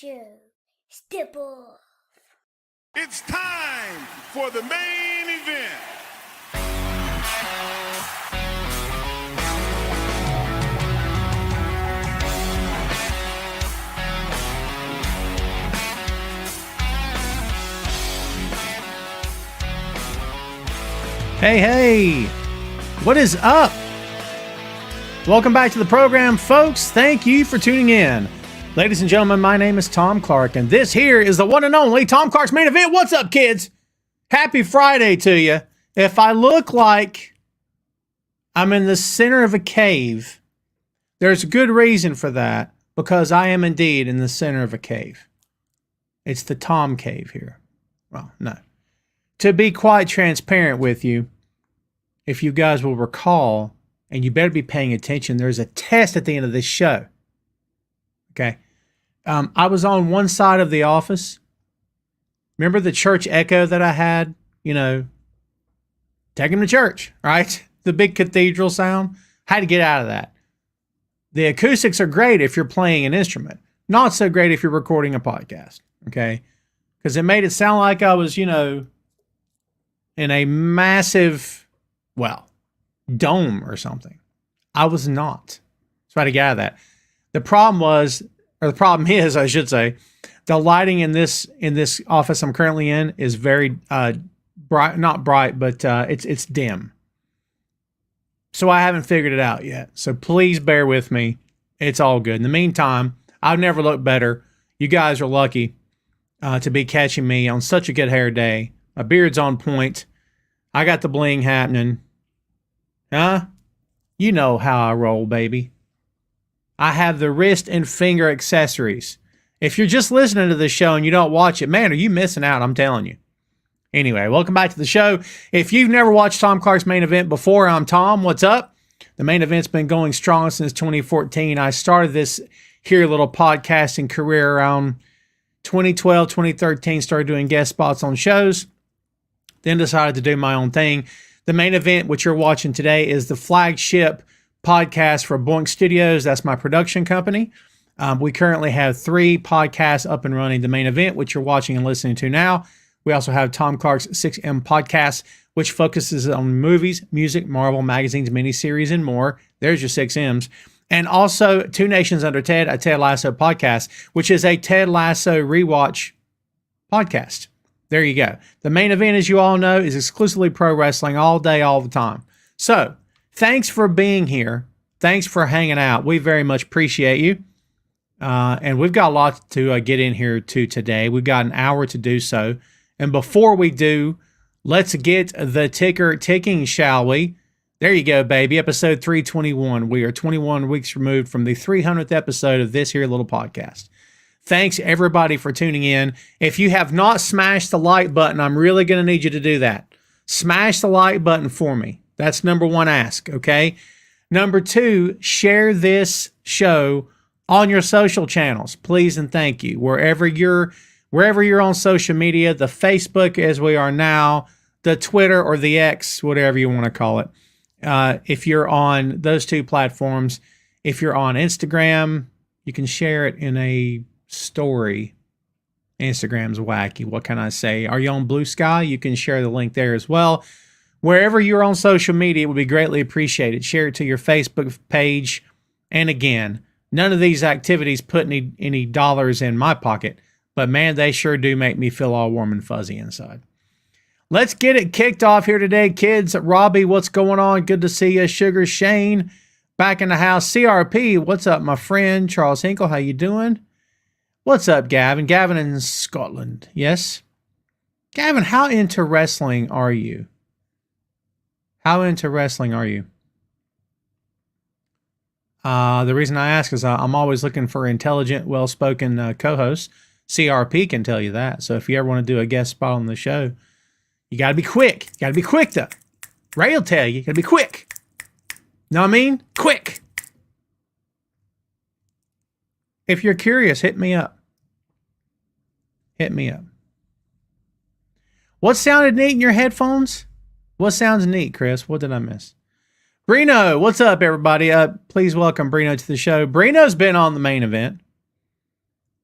show. Step off. It's time for the main event. Hey, what is up? Welcome back to the program, folks. Thank you for tuning in. Ladies and gentlemen, my name is Tom Clark, and this here is the one and only Tom Clark's Main Event. What's up, kids? Happy Friday to you. If I look like I'm in the center of a cave, there's a good reason for that, because I am indeed in the center of a cave. It's the Tom Cave here. Well, no. To be quite transparent with you, if you guys will recall, and you better be paying attention, there's a test at the end of this show. Okay. I was on one side of the office. Remember the church echo that I had? You know, take him to church, right? The big cathedral sound. Had to get out of that. The acoustics are great if you're playing an instrument. Not so great if you're recording a podcast. Okay. Because it made it sound like I was, you know, in a massive, well, dome or something. I was not. So I had to get out of that. The problem is, I should say, the lighting in this office I'm currently in is very bright, not bright, but it's dim. So I haven't figured it out yet. So please bear with me. It's all good. In the meantime, I've never looked better. You guys are lucky to be catching me on such a good hair day. My beard's on point. I got the bling happening. Huh? You know how I roll, baby. I have the wrist and finger accessories. If you're just listening to this show and you don't watch it, man, are you missing out? I'm telling you. Anyway, welcome back to the show. If you've never watched Tom Clark's Main Event before, I'm Tom. What's up? The Main Event's been going strong since 2014. I started this here little podcasting career around 2012, 2013. Started doing guest spots on shows. Then decided to do my own thing. The Main Event, which you're watching today, is the flagship podcast for Boink Studios. That's my production company. We currently have 3 podcasts up and running. The Main Event, which you're watching and listening to now. We also have Tom Clark's 6M podcast, which focuses on movies, music, Marvel, magazines, miniseries, and more. There's your 6 M's. And also Two Nations Under Ted, a Ted Lasso podcast, which is a Ted Lasso rewatch podcast. There you go. The Main Event, as you all know, is exclusively pro wrestling all day, all the time. So, thanks for being here. Thanks for hanging out. We very much appreciate you. And we've got a lot to get in here to today. We've got an hour to do so. And before we do, let's get the ticker ticking, shall we? There you go, baby. Episode 321. We are 21 weeks removed from the 300th episode of this here little podcast. Thanks, everybody, for tuning in. If you have not smashed the like button, I'm really going to need you to do that. Smash the like button for me. That's number 1 ask, okay? Number 2, share this show on your social channels, please and thank you. Wherever you're on social media, the Facebook as we are now, the Twitter or the X, whatever you want to call it. If you're on those 2 platforms, if you're on Instagram, you can share it in a story. Instagram's wacky. What can I say? Are you on Blue Sky? You can share the link there as well. Wherever you're on social media, it would be greatly appreciated. Share it to your Facebook page. And again, none of these activities put any dollars in my pocket, but man, they sure do make me feel all warm and fuzzy inside. Let's get it kicked off here today, kids. Robbie, what's going on? Good to see you. Sugar Shane, back in the house. CRP, what's up, my friend? Charles Hinkle, how you doing? What's up, Gavin? Gavin in Scotland, yes? Gavin, how into wrestling are you? How into wrestling are you? The reason I ask is I'm always looking for intelligent, well-spoken co-hosts. CRP can tell you that. So if you ever want to do a guest spot on the show, you got to be quick. You got to be quick, though. Ray will tell you. You got to be quick. Know what I mean? Quick. If you're curious, hit me up. Hit me up. What sounded neat in your headphones? What sounds neat, Chris? What did I miss? Brino, what's up, everybody? Please welcome Brino to the show. Brino's been on the Main Event.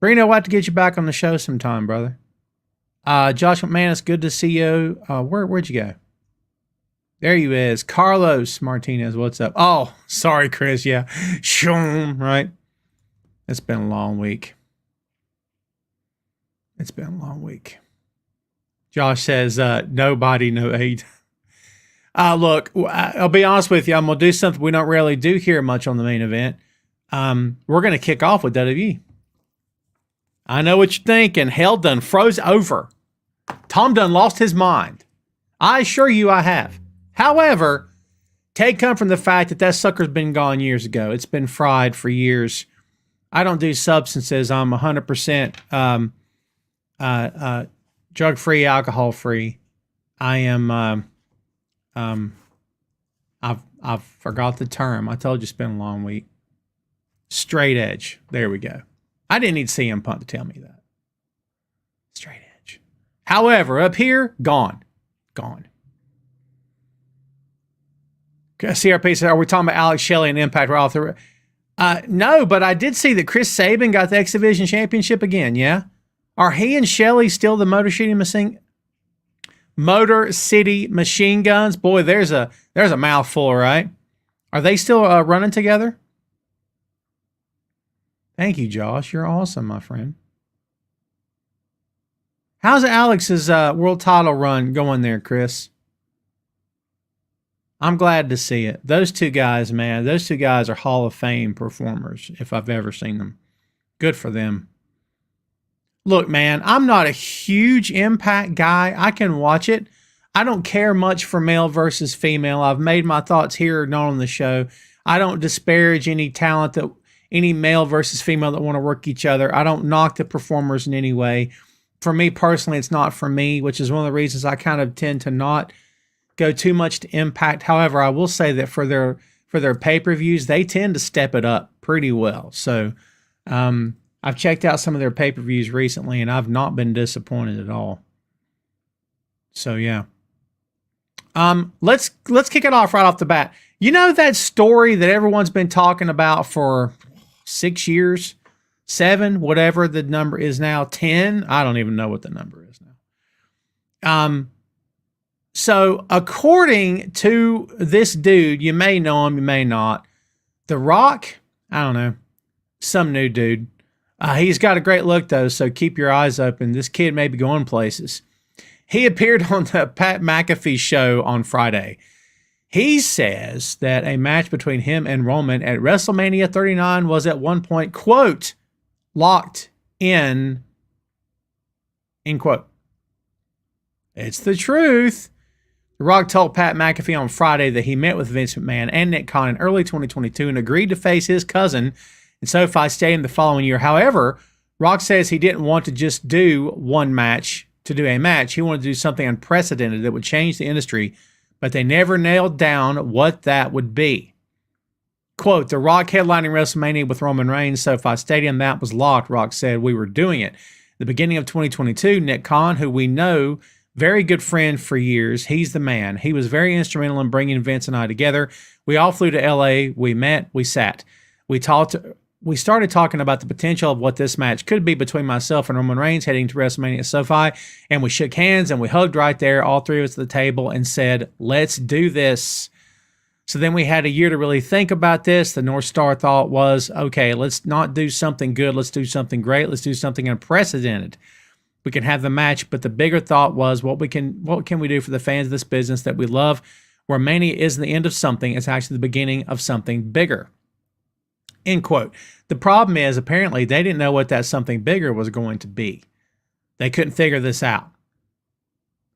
Brino, we'll have to get you back on the show sometime, brother. Josh McManus, good to see you. Where'd you go? There you is. Carlos Martinez, what's up? Oh, sorry, Chris. Yeah. Sean, right? It's been a long week. It's been a long week. Josh says, nobody, no aid. Look, I'll be honest with you. I'm going to do something we don't really do here much on the main event. We're going to kick off with WWE. I know what you're thinking. Hell done froze over. Tom done lost his mind. I assure you I have. However, take comfort from the fact that sucker's been gone years ago. It's been fried for years. I don't do substances. I'm 100% drug-free, alcohol-free. I am, I've forgot the term. I told you it's been a long week. Straight edge. There we go. I didn't need CM Punk to tell me that. Straight edge. However, up here, gone. Gone. CRP said, are we talking about Alex Shelley and Impact right off the... No, but I did see that Chris Sabin got the X Division Championship again, yeah? Are he and Shelley still the Motor City Machine Guns? Boy, there's a mouthful, right? Are they still running together? Thank you, Josh. You're awesome, my friend. How's Alex's world title run going there, Chris? I'm glad to see it. Those two guys, man, those two guys are Hall of Fame performers, if I've ever seen them. Good for them. Look, man, I'm not a huge Impact guy. I can watch it. I don't care much for male versus female. I've made my thoughts here, not on the show. I don't disparage any talent, that any male versus female that want to work each other. I don't knock the performers in any way. For me personally, it's not for me, which is one of the reasons I kind of tend to not go too much to Impact. However, I will say that for their pay-per-views, they tend to step it up pretty well. So I've checked out some of their pay-per-views recently, and I've not been disappointed at all. So yeah. Let's kick it off right off the bat. You know that story that everyone's been talking about for 6 years, 7, whatever the number is now, 10? I don't even know what the number is now. So according to this dude, you may know him, you may not. The Rock, I don't know, some new dude. He's got a great look though, so keep your eyes open. This kid may be going places. He appeared on the Pat McAfee show on Friday. He says that a match between him and Roman at WrestleMania 39 was at one point, quote, locked in, end quote. It's the truth. The Rock told Pat McAfee on Friday that he met with Vince McMahon and Nick Khan in early 2022 and agreed to face his cousin in SoFi Stadium the following year. However, Rock says he didn't want to just do one match to do a match. He wanted to do something unprecedented that would change the industry, but they never nailed down what that would be. Quote, The Rock headlining WrestleMania with Roman Reigns, SoFi Stadium, that was locked, Rock said. We were doing it. The beginning of 2022, Nick Khan, who we know, very good friend for years. He's the man. He was very instrumental in bringing Vince and I together. We all flew to LA. We met. We sat. We started talking about the potential of what this match could be between myself and Roman Reigns heading to WrestleMania at SoFi. And we shook hands and we hugged right there, all three of us at the table, and said, let's do this. So then we had a year to really think about this. The North Star thought was, okay, let's not do something good. Let's do something great. Let's do something unprecedented. We can have the match, but the bigger thought was what can we do for the fans of this business that we love, where Mania isn't the end of something, it's actually the beginning of something bigger. End quote. The problem is apparently they didn't know what that something bigger was going to be. They couldn't figure this out.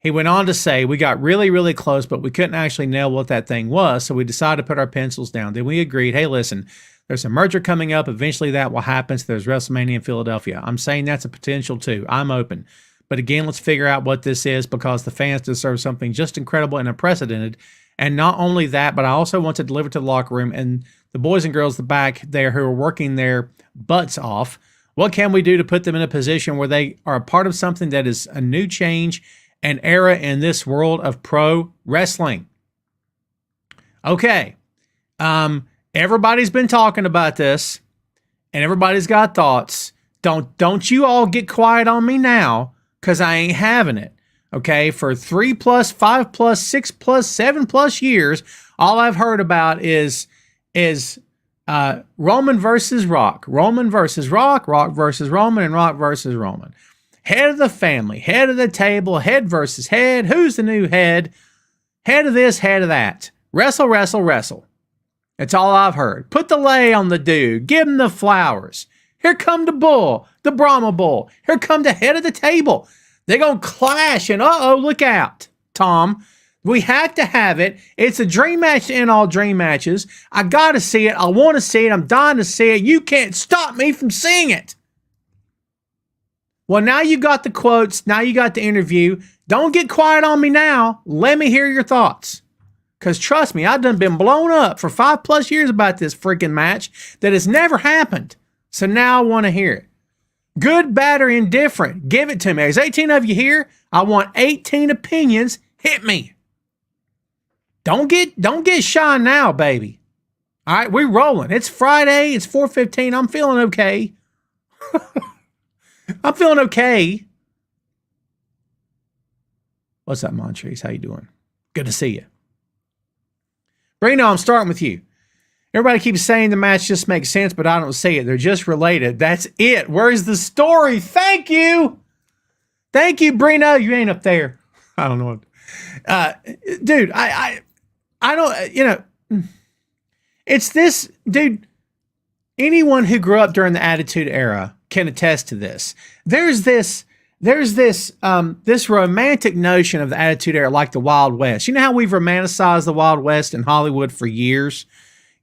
He went on to say, we got really, really close, but we couldn't actually nail what that thing was, so we decided to put our pencils down. Then we agreed, hey, listen, there's a merger coming up. Eventually that will happen. So there's WrestleMania in Philadelphia. I'm saying that's a potential too. I'm open. But again, let's figure out what this is because the fans deserve something just incredible and unprecedented. And not only that, but I also want to deliver to the locker room and the boys and girls at the back there who are working their butts off. What can we do to put them in a position where they are a part of something that is a new change, an era in this world of pro wrestling? Okay. Everybody's been talking about this, and everybody's got thoughts. Don't you all get quiet on me now, because I ain't having it. Okay, for 3 plus, 5 plus, 6 plus, 7 plus years, all I've heard about is Roman versus Rock, Roman versus Rock, Rock versus Roman, and Rock versus Roman. Head of the family, head of the table, head versus head. Who's the new head? Head of this, head of that. Wrestle, wrestle, wrestle. That's all I've heard. Put the lay on the dude. Give him the flowers. Here come the bull, the Brahma bull. Here come the head of the table. They're going to clash, and uh-oh, look out, Tom. We have to have it. It's a dream match to end all dream matches. I got to see it. I want to see it. I'm dying to see it. You can't stop me from seeing it. Well, now you got the quotes. Now you got the interview. Don't get quiet on me now. Let me hear your thoughts. Because trust me, I've done been blown up for 5 plus years about this freaking match that has never happened. So now I want to hear it. Good, bad, or indifferent. Give it to me. There's 18 of you here. I want 18 opinions. Hit me. Don't get shy now, baby. All right, we're rolling. It's Friday. It's 4:15. I'm feeling okay. I'm feeling okay. What's up, Montrese? How you doing? Good to see you. Brino, I'm starting with you. Everybody keeps saying the match just makes sense, but I don't see it. They're just related. That's it. Where's the story? Thank you. Thank you, Brino. You ain't up there. I don't know what. Dude, I don't, you know, it's this, dude, anyone who grew up during the Attitude Era can attest to this. There's this romantic notion of the Attitude Era, like the Wild West. You know how we've romanticized the Wild West in Hollywood for years?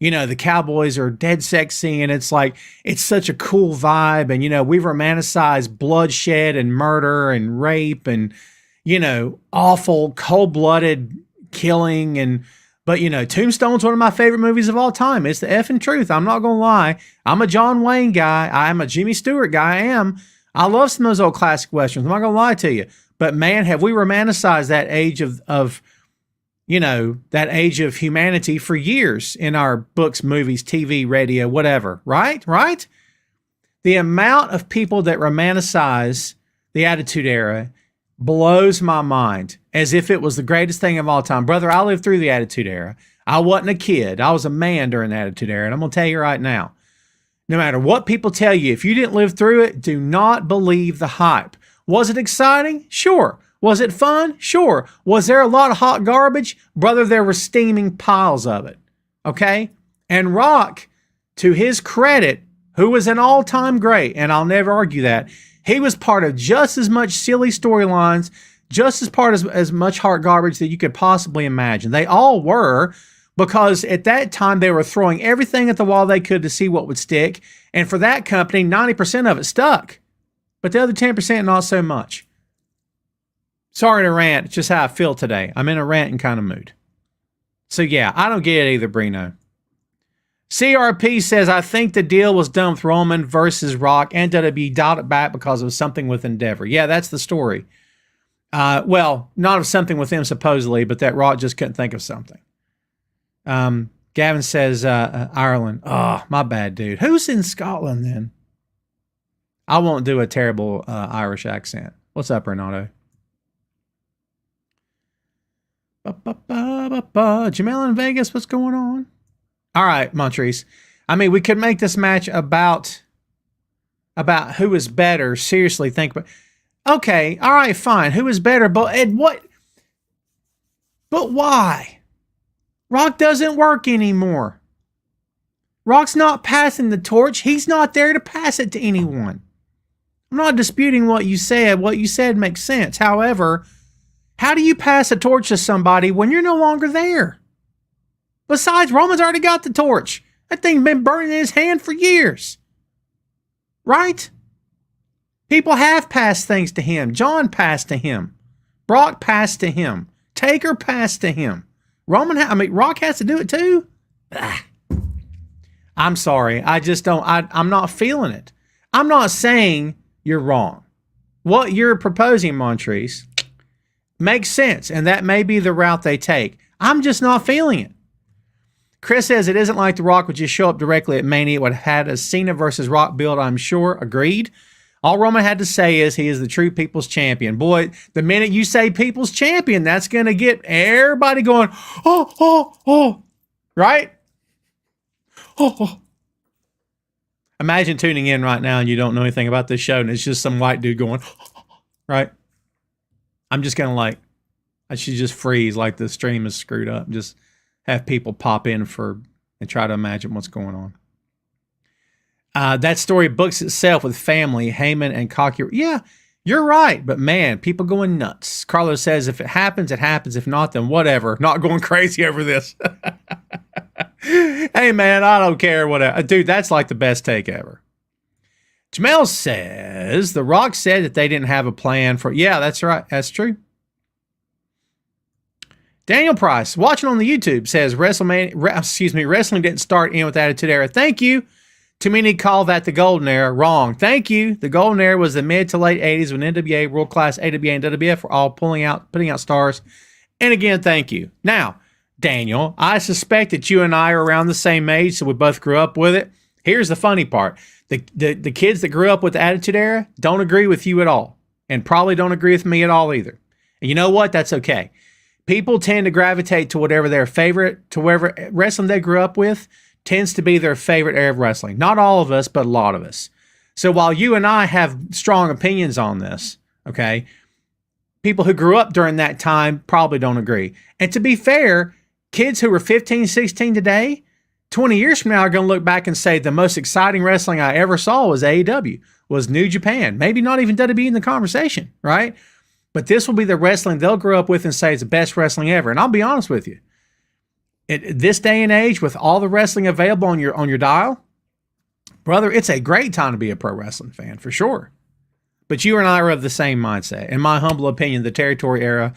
You know, the cowboys are dead sexy and it's like, it's such a cool vibe. And, you know, we've romanticized bloodshed and murder and rape and, you know, awful cold-blooded killing. But, you know, Tombstone's one of my favorite movies of all time. It's the effing truth. I'm not going to lie. I'm a John Wayne guy. I'm a Jimmy Stewart guy. I love some of those old classic Westerns. I'm not going to lie to you. But, man, have we romanticized that age of you know, that age of humanity for years in our books, movies, TV, radio, whatever, right? Right? The amount of people that romanticize the Attitude Era blows my mind as if it was the greatest thing of all time. Brother, I lived through the Attitude Era. I wasn't a kid. I was a man during the Attitude Era. And I'm going to tell you right now, no matter what people tell you, if you didn't live through it, do not believe the hype. Was it exciting? Sure. Was it fun? Sure. Was there a lot of hot garbage? Brother, there were steaming piles of it. Okay? And Rock, to his credit, who was an all-time great, and I'll never argue that, he was part of just as much silly storylines, just as much hot garbage that you could possibly imagine. They all were, because at that time they were throwing everything at the wall they could to see what would stick. And for that company, 90% of it stuck. But the other 10%, not so much. Sorry to rant. It's just how I feel today. I'm in a ranting kind of mood. So yeah, I don't get it either, Brino. CRP says, I think the deal was done with Roman versus Rock and WWE dialed it back because of something with Endeavor. Yeah, that's the story. Well, not of something with them supposedly, but that Rock just couldn't think of something. Gavin says, Ireland. Oh, my bad, dude. Who's in Scotland then? I won't do a terrible Irish accent. What's up, Renato? Jamel in Vegas, what's going on? All right, Montrese. I mean, we could make this match about who is better. Seriously, think about. Okay, all right, fine. Who is better? But what? But why? Rock doesn't work anymore. Rock's not passing the torch. He's not there to pass it to anyone. I'm not disputing what you said. What you said makes sense. However, how do you pass a torch to somebody when you're no longer there? Besides, Roman's already got the torch. That thing's been burning in his hand for years. Right? People have passed things to him. John passed to him. Brock passed to him. Taker passed to him. Rock has to do it too? I'm sorry. I just don't. I'm not feeling it. I'm not saying you're wrong. What you're proposing, Montrese, makes sense, and that may be the route they take. I'm just not feeling it. Chris says it isn't like The Rock would just show up directly at Mania. It would have had a Cena versus Rock build, I'm sure. Agreed. All Roman had to say is he is the true people's champion. Boy, the minute you say people's champion, that's going to get everybody going, oh, oh, oh, right? Oh, oh. Imagine tuning in right now and you don't know anything about this show and it's just some white dude going, oh, right? I'm just going to I should just freeze like the stream is screwed up. Just have people pop in and try to imagine what's going on. That story books itself with family, Heyman and Cocky. Yeah, you're right. But man, people going nuts. Carlos says if it happens, it happens. If not, then whatever. Not going crazy over this. Hey man, I don't care. Whatever. Dude, that's like the best take ever. Jamel says The Rock said that they didn't have a plan for. Yeah, that's right. That's true. Daniel Price, watching on the YouTube, says wrestling didn't start in with Attitude Era. Thank you. Too many call that the golden era. Wrong. Thank you. The golden era was the mid to late 80s when NWA, World Class, AWA, and WWF were all putting out stars. And again, thank you. Now, Daniel, I suspect that you and I are around the same age, so we both grew up with it. Here's the funny part. The kids that grew up with the Attitude Era don't agree with you at all, and probably don't agree with me at all either. And you know what? That's okay. People tend to gravitate to whatever their favorite, to wherever wrestling they grew up with tends to be their favorite era of wrestling. Not all of us, but a lot of us. So while you and I have strong opinions on this, okay, people who grew up during that time probably don't agree. And to be fair, kids who are 15, 16 today, 20 years from now are going to look back and say the most exciting wrestling I ever saw was AEW, was New Japan. Maybe not even WWE in the conversation, right? But this will be the wrestling they'll grow up with and say it's the best wrestling ever. And I'll be honest with you. This day and age, with all the wrestling available on your dial, brother, it's a great time to be a pro wrestling fan, for sure. But you and I are of the same mindset. In my humble opinion, the territory era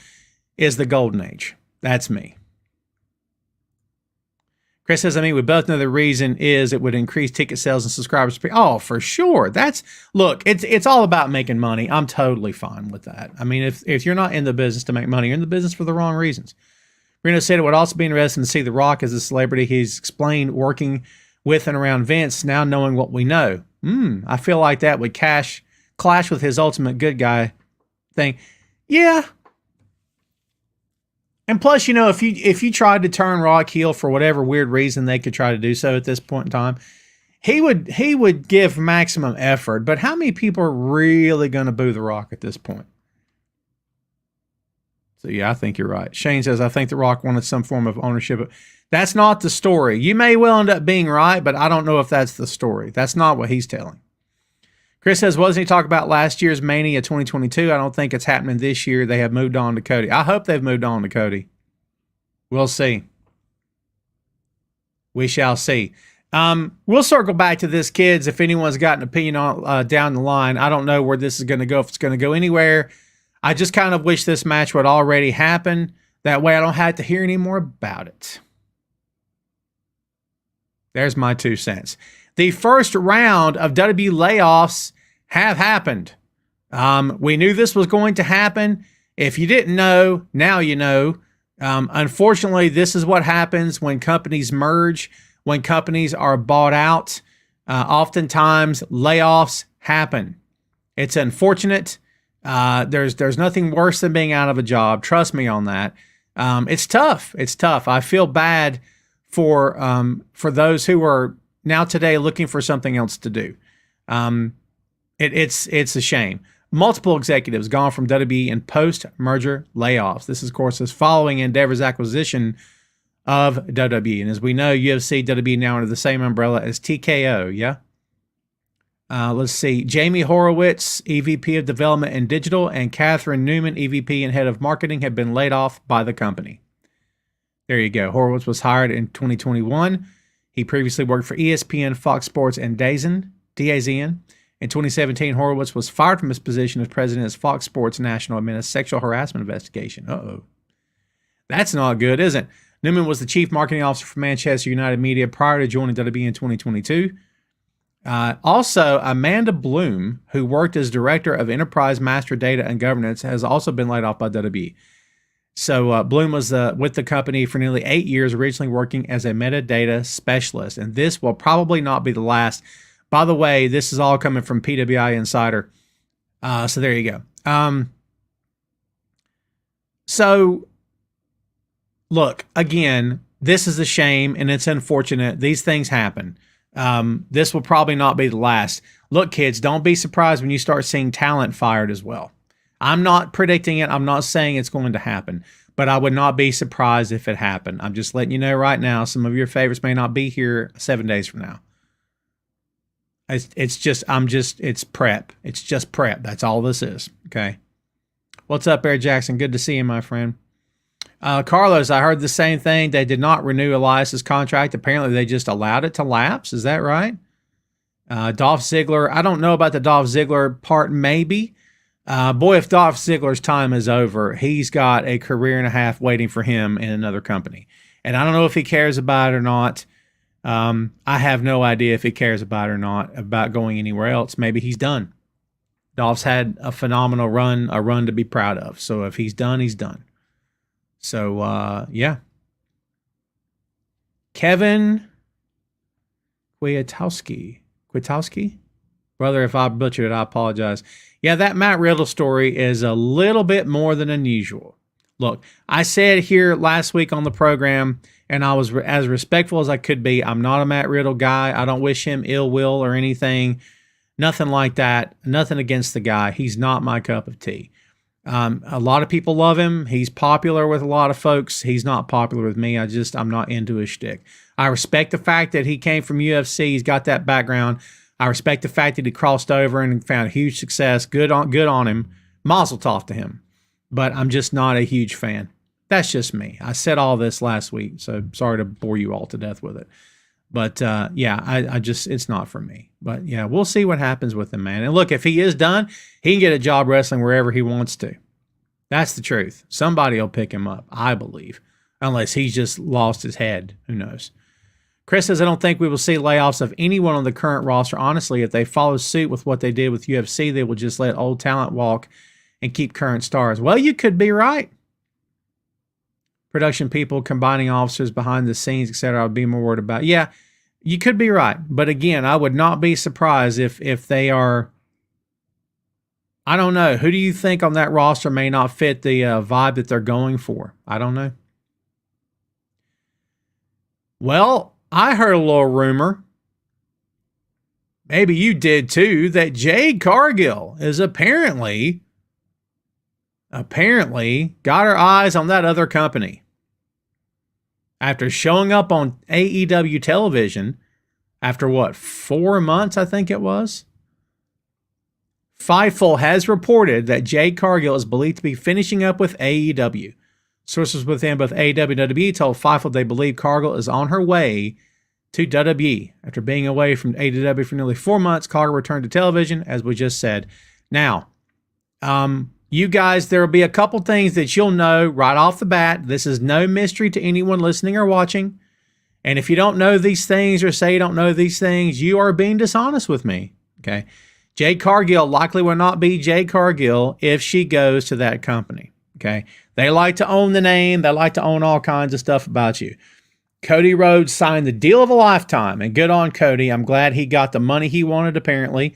is the golden age. That's me. Chris says, we both know the reason is it would increase ticket sales and subscribers. Oh, for sure. Look, it's all about making money. I'm totally fine with that. I mean, if you're not in the business to make money, you're in the business for the wrong reasons. Reno said it would also be interesting to see The Rock as a celebrity. He's explained working with and around Vince, now knowing what we know. I feel like that would clash with his ultimate good guy thing. Yeah. And plus, if you tried to turn Rock heel for whatever weird reason they could try to do so at this point in time, he would give maximum effort. But how many people are really going to boo The Rock at this point? So yeah, I think you're right. Shane says, I think The Rock wanted some form of ownership. That's not the story. You may well end up being right, but I don't know if that's the story. That's not what he's telling. Chris says, wasn't he talking about last year's Mania 2022? I don't think it's happening this year. They have moved on to Cody. I hope they've moved on to Cody. We'll see. We shall see. We'll circle back to this, kids. If anyone's got an opinion on down the line, I don't know where this is going to go, if it's going to go anywhere. I just kind of wish this match would already happen. That way I don't have to hear any more about it. There's my 2 cents. The first round of WWE layoffs have happened. We knew this was going to happen. If you didn't know, now you know. Unfortunately, this is what happens when companies merge, when companies are bought out. Oftentimes, layoffs happen. It's unfortunate. There's nothing worse than being out of a job. Trust me on that. It's tough. It's tough. I feel bad for those who are now today looking for something else to do. It's a shame. Multiple executives gone from WWE in post-merger layoffs. This, of course, is following Endeavor's acquisition of WWE. And as we know, UFC, WWE now under the same umbrella as TKO, yeah? Let's see. Jamie Horowitz, EVP of Development and Digital, and Catherine Newman, EVP and Head of Marketing, have been laid off by the company. There you go. Horowitz was hired in 2021. He previously worked for ESPN, Fox Sports, and DAZN. In 2017, Horowitz was fired from his position as president of Fox Sports National amid a sexual harassment investigation. Uh-oh. That's not good, is it? Newman was the chief marketing officer for Manchester United Media prior to joining WWE in 2022. Also, Amanda Bloom, who worked as director of enterprise master data and governance, has also been laid off by WWE. So Bloom was with the company for nearly 8 years, originally working as a metadata specialist. And this will probably not be the last. By the way, this is all coming from PWI Insider. So there you go. So look, again, this is a shame and it's unfortunate. These things happen. This will probably not be the last. Look, kids, don't be surprised when you start seeing talent fired as well. I'm not predicting it. I'm not saying it's going to happen, but I would not be surprised if it happened. I'm just letting you know right now, some of your favorites may not be here 7 days from now. It's prep. It's just prep. That's all this is. Okay. What's up, Eric Jackson? Good to see you, my friend. Carlos, I heard the same thing. They did not renew Elias's contract. Apparently, they just allowed it to lapse. Is that right? Dolph Ziggler. I don't know about the Dolph Ziggler part, maybe. Boy, if Dolph Ziggler's time is over, he's got a career and a half waiting for him in another company. And I don't know if he cares about it or not. I have no idea if he cares about it or not, about going anywhere else. Maybe he's done. Dolph's had a phenomenal run, a run to be proud of. So if he's done, he's done. So, yeah. Kevin Kwiatkowski. Brother, if I butchered it, I apologize. Yeah, that Matt Riddle story is a little bit more than unusual. Look, I said here last week on the program, and I was as respectful as I could be. I'm not a Matt Riddle guy. I don't wish him ill will or anything. Nothing like that. Nothing against the guy. He's not my cup of tea. A lot of people love him. He's popular with a lot of folks. He's not popular with me. I'm not into his shtick. I respect the fact that he came from UFC. He's got that background. I respect the fact that he crossed over and found huge success. Good on him. Mazel tov to him. But I'm just not a huge fan. That's just me. I said all this last week, so sorry to bore you all to death with it. But yeah, I just, it's not for me. But yeah, we'll see what happens with him, man. And look, if he is done, he can get a job wrestling wherever he wants to. That's the truth. Somebody will pick him up, I believe. Unless he's just lost his head. Who knows? Chris says, I don't think we will see layoffs of anyone on the current roster. Honestly, if they follow suit with what they did with UFC, they will just let old talent walk and keep current stars. Well, you could be right. Production people, combining officers behind the scenes, etc. I would be more worried about. Yeah, you could be right. But again, I would not be surprised if they are, I don't know. Who do you think on that roster may not fit the vibe that they're going for? I don't know. Well, I heard a little rumor, maybe you did too, that Jade Cargill is apparently got her eyes on that other company. After showing up on AEW television after what, 4 months, I think it was? Fightful has reported that Jade Cargill is believed to be finishing up with AEW. Sources within both AEW and WWE told Fightful they believe Cargill is on her way to WWE. After being away from AEW for nearly 4 months, Cargill returned to television, as we just said. Now, you guys, there will be a couple things that you'll know right off the bat. This is no mystery to anyone listening or watching. And if you don't know these things or say you don't know these things, you are being dishonest with me. Okay. Jade Cargill likely will not be Jade Cargill if she goes to that company. Okay. They like to own the name. They like to own all kinds of stuff about you. Cody Rhodes signed the deal of a lifetime, and good on Cody. I'm glad he got the money he wanted, apparently.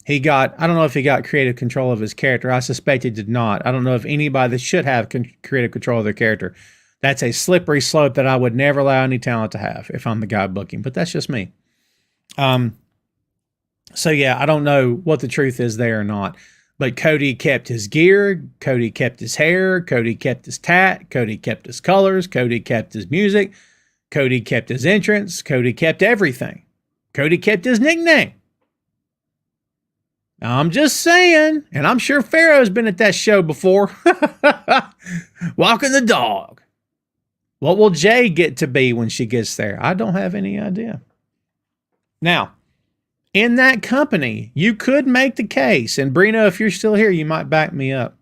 I don't know if he got creative control of his character. I suspect he did not. I don't know if anybody that should have creative control of their character. That's a slippery slope that I would never allow any talent to have if I'm the guy booking, but that's just me. So yeah, I don't know what the truth is there or not. But Cody kept his gear, Cody kept his hair, Cody kept his tat, Cody kept his colors, Cody kept his music, Cody kept his entrance, Cody kept everything. Cody kept his nickname. I'm just saying, and I'm sure Pharaoh's been at that show before. Walking the dog. What will Jay get to be when she gets there? I don't have any idea. Now, in that company, you could make the case, and Brino, if you're still here, you might back me up.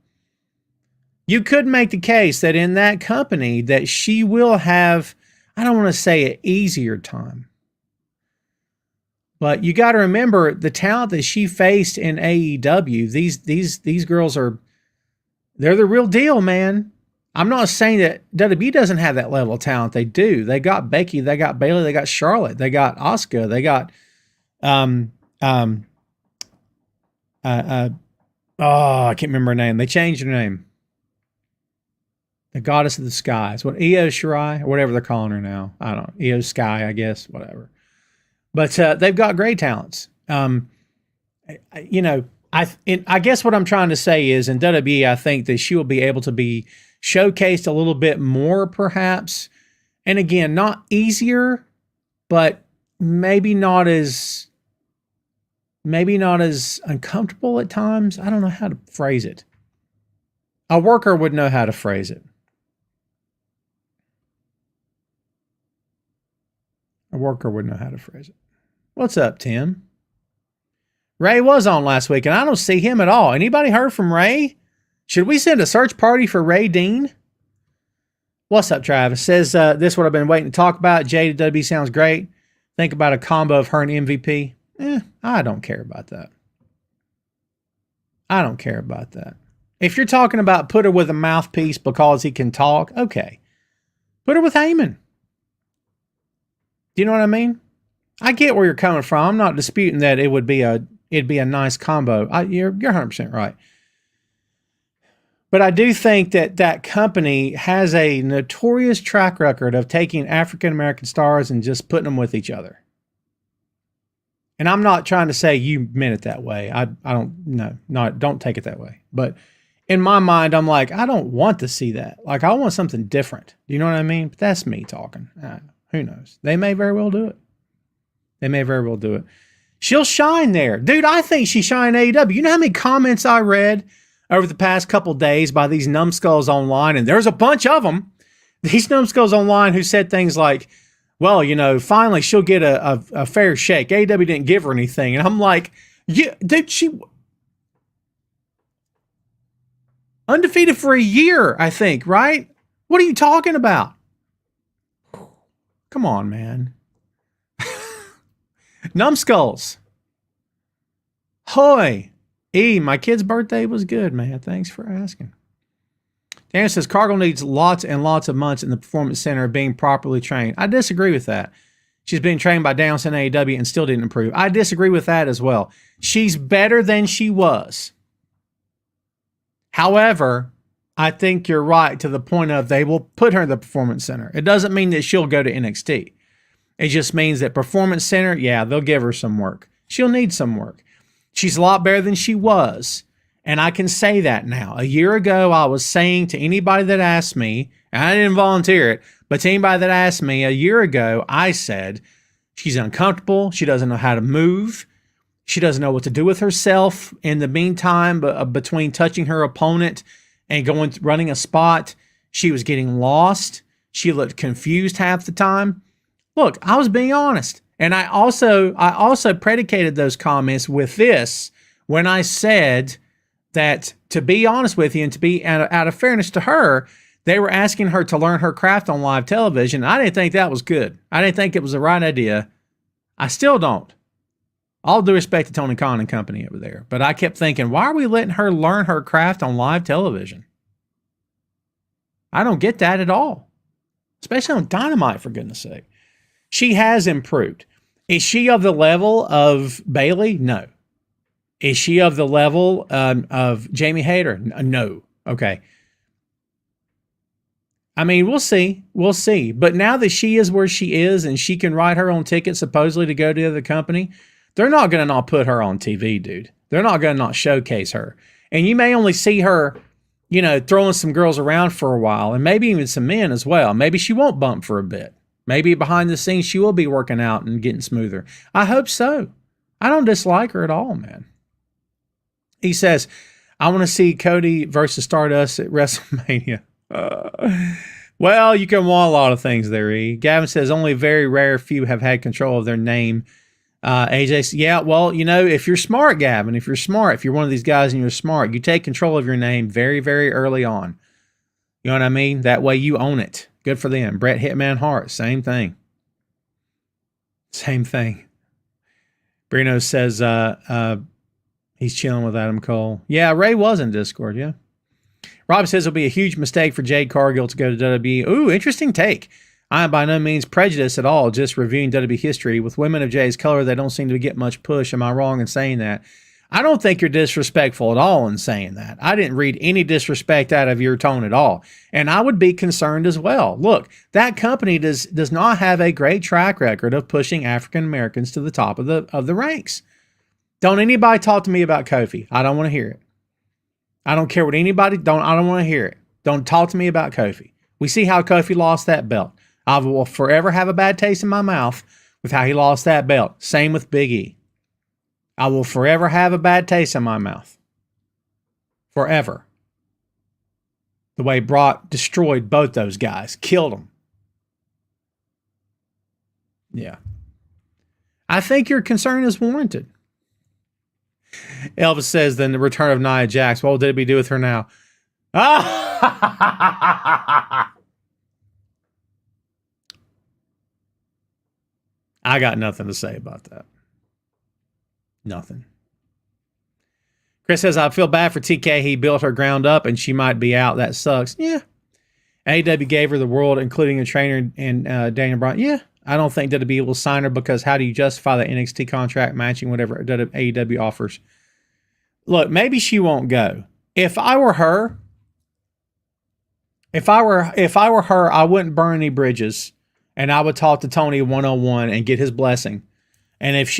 You could make the case that in that company that she will have, I don't want to say an easier time, but you got to remember the talent that she faced in AEW. These girls they're the real deal, man. I'm not saying that WWE doesn't have that level of talent. They do. They got Becky, they got Bayley, they got Charlotte, they got Asuka, they got I can't remember her name. They changed her name. The Goddess of the Skies. What, Io Shirai or whatever they're calling her now. I don't know. Io Sky, I guess, whatever. But they've got great talents. I guess what I'm trying to say is in WWE, I think that she will be able to be showcased a little bit more, perhaps. And again, not easier, but maybe not as uncomfortable at times. I don't know how to phrase it. A worker would know how to phrase it. A worker would know how to phrase it. What's up, Tim? Ray was on last week, and I don't see him at all. Anybody heard from Ray? Should we send a search party for Ray Dean? What's up, Travis? Says, this is what I've been waiting to talk about. JW sounds great. Think about a combo of her and MVP. I don't care about that. I don't care about that. If you're talking about put her with a mouthpiece because he can talk, okay. Put her with Heyman. Do you know what I mean? I get where you're coming from. I'm not disputing that it'd be a nice combo. You're 100% right. But I do think that company has a notorious track record of taking African-American stars and just putting them with each other. And I'm not trying to say you meant it that way. I don't take it that way. But in my mind, I'm like, I don't want to see that. Like, I want something different. Do you know what I mean? But that's me talking. Who knows? They may very well do it. She'll shine there. Dude, I think she shined AEW. You know how many comments I read over the past couple days by these numbskulls online? And there's a bunch of them. These numbskulls online who said things like, well, finally she'll get a fair shake. AEW didn't give her anything. And I'm like, yeah, dude, she undefeated for a year, I think, right? What are you talking about? Come on, man. Numbskulls. Hoy. My kid's birthday was good, man. Thanks for asking. Dan says Cargill needs lots and lots of months in the Performance Center being properly trained. I disagree with that. She's being trained by Danielson AEW and still didn't improve. I disagree with that as well. She's better than she was. However, I think you're right to the point of they will put her in the Performance Center. It doesn't mean that she'll go to NXT. It just means that Performance Center, yeah, they'll give her some work. She'll need some work. She's a lot better than she was. And I can say that now. A year ago, I was saying to anybody that asked me, and I didn't volunteer it, but to anybody that asked me a year ago, I said, she's uncomfortable. She doesn't know how to move. She doesn't know what to do with herself in the meantime, between touching her opponent and running a spot. She was getting lost. She looked confused half the time. Look, I was being honest. And I also predicated those comments with this when I said that, to be honest with you and to be out of fairness to her, they were asking her to learn her craft on live television. I didn't think that was good. I didn't think it was the right idea. I still don't. All due respect to Tony Khan and company over there. But I kept thinking, why are we letting her learn her craft on live television? I don't get that at all. Especially on Dynamite, for goodness sake. She has improved. Is she of the level of Bayley? No. Is she of the level of Jamie Hayter? No. Okay. I mean, we'll see. We'll see. But now that she is where she is and she can write her own ticket supposedly to go to the other company, they're not going to not put her on TV, dude. They're not going to not showcase her. And you may only see her, throwing some girls around for a while and maybe even some men as well. Maybe she won't bump for a bit. Maybe behind the scenes she will be working out and getting smoother. I hope so. I don't dislike her at all, man. He says, I want to see Cody versus Stardust at WrestleMania. Well, you can want a lot of things there, E. Gavin says, only very rare few have had control of their name. AJ says, yeah, well, if you're smart, Gavin, if you're one of these guys and you're smart, you take control of your name very, very early on. You know what I mean? That way you own it. Good for them. Bret Hitman Hart, same thing. Same thing. Bruno says he's chilling with Adam Cole. Yeah, Ray was in Discord, yeah. Rob says it'll be a huge mistake for Jade Cargill to go to WWE. Ooh, interesting take. I am by no means prejudiced at all, just reviewing WWE history. With women of Jade's color, they don't seem to get much push. Am I wrong in saying that? I don't think you're disrespectful at all in saying that. I didn't read any disrespect out of your tone at all. And I would be concerned as well. Look, that company does not have a great track record of pushing African Americans to the top of the ranks. Don't anybody talk to me about Kofi. I don't want to hear it. I don't care what anybody I don't want to hear it. Don't talk to me about Kofi. We see how Kofi lost that belt. I will forever have a bad taste in my mouth with how he lost that belt. Same with Big E. I will forever have a bad taste in my mouth. Forever. The way Brock destroyed both those guys. Killed them. Yeah. I think your concern is warranted. Elvis says, then the return of Nia Jax. What did we do with her now? Ah! I got nothing to say about that. Nothing. Chris says, I feel bad for TK. He built her ground up and she might be out. That sucks. Yeah. AEW gave her the world, including a trainer and Daniel Bryan. Yeah. I don't think WWE will sign her because how do you justify the NXT contract matching whatever AEW offers? Look, maybe she won't go. If I were her, I wouldn't burn any bridges. And I would talk to Tony 101 and get his blessing. And if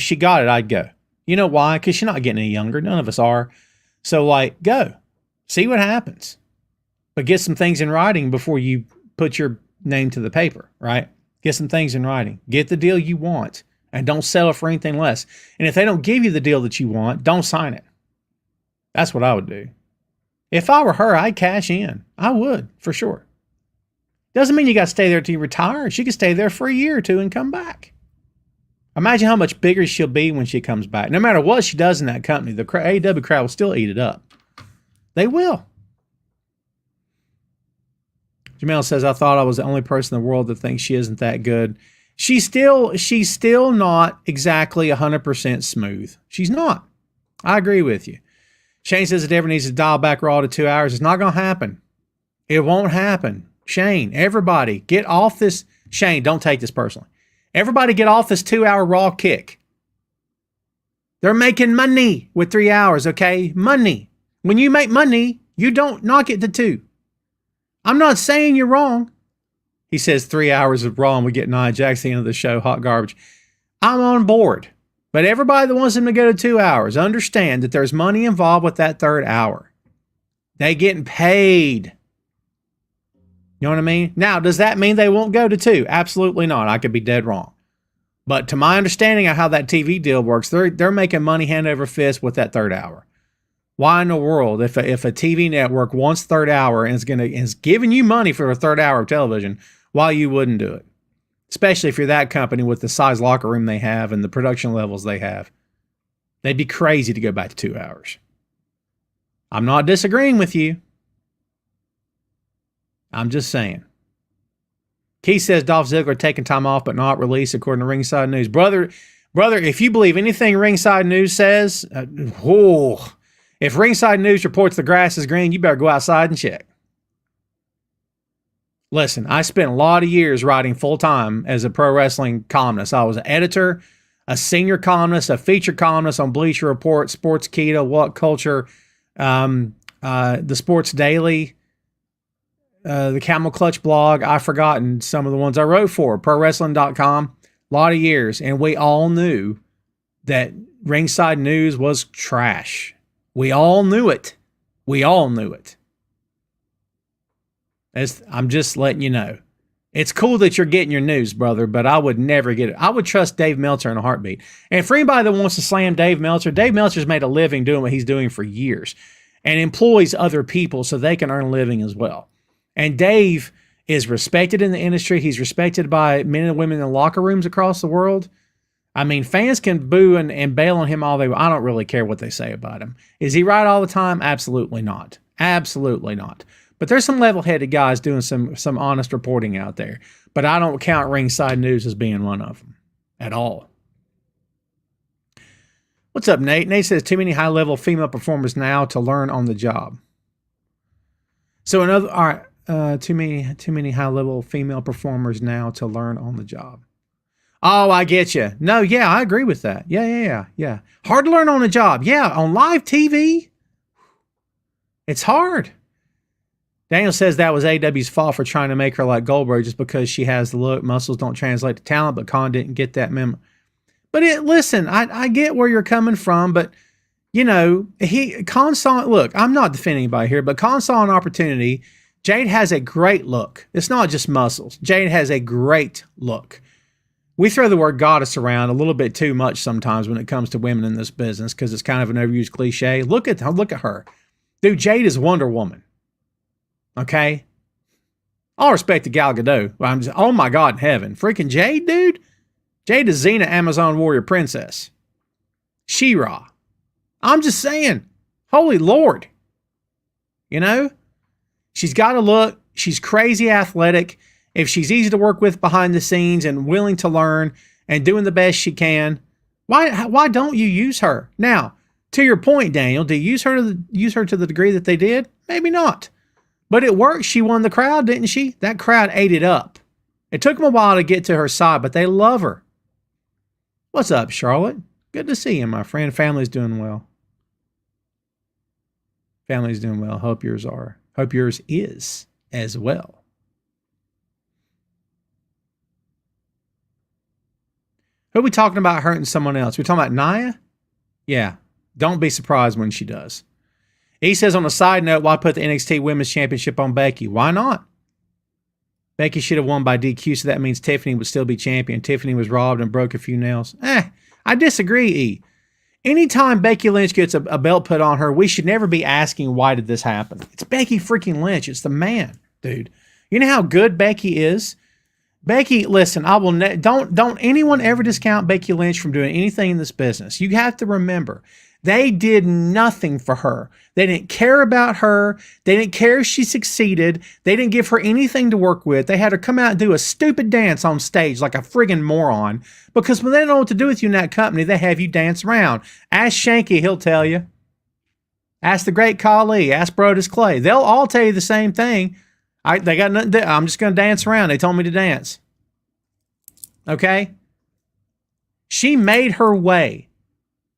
she got it, I'd go. You know why? Because she's not getting any younger. None of us are. So go. See what happens. But get some things in writing before you put your name to the paper, right? Get some things in writing. Get the deal you want. And don't settle for anything less. And if they don't give you the deal that you want, don't sign it. That's what I would do. If I were her, I'd cash in. I would, for sure. Doesn't mean you got to stay there till you retire. She could stay there for a year or two and come back. Imagine how much bigger she'll be when she comes back. No matter what she does in that company, the AEW crowd will still eat it up. They will. Jamel says, I thought I was the only person in the world that thinks she isn't that good. She's still not exactly 100% smooth. She's not. I agree with you. Shane says that Ever needs to dial back Raw to 2 hours. It's not going to happen. It won't happen. Shane, everybody, get off this. Shane, don't take this personally. Everybody get off this 2 hour Raw kick. They're making money with 3 hours, okay? Money. When you make money, you don't knock it to 2. I'm not saying you're wrong. He says 3 hours of Raw and we get Nia Jax at the end of the show. Hot garbage. I'm on board. But everybody that wants them to go to 2 hours, understand that there's money involved with that third hour. They getting paid. You know what I mean? Now, does that mean they won't go to 2? Absolutely not. I could be dead wrong. But to my understanding of how that TV deal works, they're making money hand over fist with that third hour. Why in the world, if a TV network wants third hour and is giving you money for a third hour of television, why you wouldn't do it? Especially if you're that company with the size locker room they have and the production levels they have. They'd be crazy to go back to 2 hours. I'm not disagreeing with you. I'm just saying. Keith says Dolph Ziggler taking time off but not released according to Ringside News. Brother, if you believe anything Ringside News says, if Ringside News reports the grass is green, you better go outside and check. Listen, I spent a lot of years writing full-time as a pro wrestling columnist. I was an editor, a senior columnist, a feature columnist on Bleacher Report, Sportskeeda, What Culture, the Sports Daily, the Camel Clutch blog. I've forgotten some of the ones I wrote for. ProWrestling.com. A lot of years. And we all knew that Ringside News was trash. We all knew it. We all knew it. I'm just letting you know. It's cool that you're getting your news, brother, but I would never get it. I would trust Dave Meltzer in a heartbeat. And for anybody that wants to slam Dave Meltzer's made a living doing what he's doing for years and employs other people so they can earn a living as well. And Dave is respected in the industry. He's respected by men and women in locker rooms across the world. I mean, fans can boo and bail on him all they want. I don't really care what they say about him. Is he right all the time? Absolutely not. Absolutely not. But there's some level-headed guys doing some honest reporting out there. But I don't count Ringside News as being one of them at all. What's up, Nate? Nate says, too many high-level female performers now to learn on the job. So another, all right, too many high level female performers now to learn on the job. Oh, I get you. No, yeah, I agree with that. Yeah. Hard to learn on the job. Yeah, on live TV, it's hard. Daniel says that was AW's fault for trying to make her like Goldberg just because she has the look. Muscles don't translate to talent, but Khan didn't get that memo. But listen, I get where you're coming from, but you know, Khan saw, look, I'm not defending anybody here, but Khan saw an opportunity. Jade has a great look. It's not just muscles. Jade has a great look. We throw the word goddess around a little bit too much sometimes when it comes to women in this business because it's kind of an overused cliche. Look at her. Dude, Jade is Wonder Woman. Okay? All respect to Gal Gadot. Oh my God in heaven. Freaking Jade, dude. Jade is Xena, Amazon Warrior Princess. She-Ra. I'm just saying. Holy Lord. You know? She's got a look. She's crazy athletic. If she's easy to work with behind the scenes and willing to learn and doing the best she can, why don't you use her? Now, to your point, Daniel, do you use her to the degree that they did? Maybe not. But it worked. She won the crowd, didn't she? That crowd ate it up. It took them a while to get to her side, but they love her. What's up, Charlotte? Good to see you, my friend. Family's doing well. Family's doing well. Hope yours are. Hope yours is as well. Who are we talking about hurting someone else? We talking about Nia? Yeah. Don't be surprised when she does. He says on a side note, why put the NXT Women's Championship on Becky? Why not? Becky should have won by DQ, so that means Tiffany would still be champion. Tiffany was robbed and broke a few nails. I disagree, E. Anytime Becky Lynch gets a belt put on her, we should never be asking, why did this happen? It's Becky freaking Lynch. It's the man, dude. You know how good Becky is? Becky, listen, I will don't anyone ever discount Becky Lynch from doing anything in this business. You have to remember, they did nothing for her. They didn't care about her. They didn't care if she succeeded. They didn't give her anything to work with. They had her come out and do a stupid dance on stage like a friggin' moron. Because when they don't know what to do with you in that company, they have you dance around. Ask Shanky, he'll tell you. Ask the great Khali. Ask Brodus Clay. They'll all tell you the same thing. They got nothing to do. I'm just going to dance around. They told me to dance. Okay? She made her way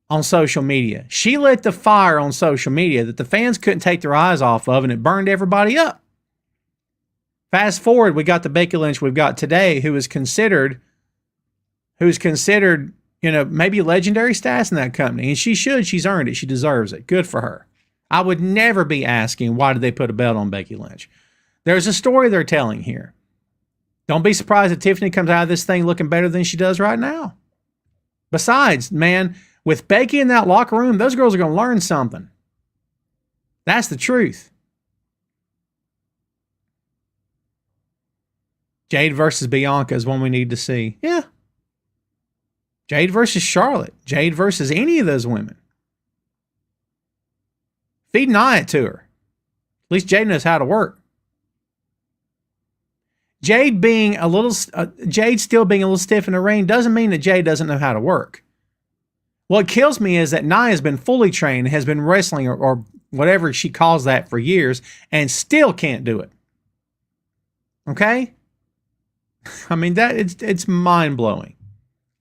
on social media. She lit the fire on social media that the fans couldn't take their eyes off of, and it burned everybody up. Fast forward, we got the Becky Lynch we've got today, who's considered, maybe legendary status in that company. And she's earned it. She deserves it. Good for her. I would never be asking, why did they put a belt on Becky Lynch? There's a story they're telling here. Don't be surprised if Tiffany comes out of this thing looking better than she does right now. Besides, man, with Becky in that locker room, those girls are going to learn something. That's the truth. Jade versus Bianca is one we need to see. Yeah. Jade versus Charlotte. Jade versus any of those women. Feed Nia to her. At least Jade knows how to work. Jade still being a little stiff in the ring doesn't mean that Jade doesn't know how to work. What kills me is that Nia has been fully trained, has been wrestling or whatever she calls that for years, and still can't do it. Okay? I mean, it's mind-blowing.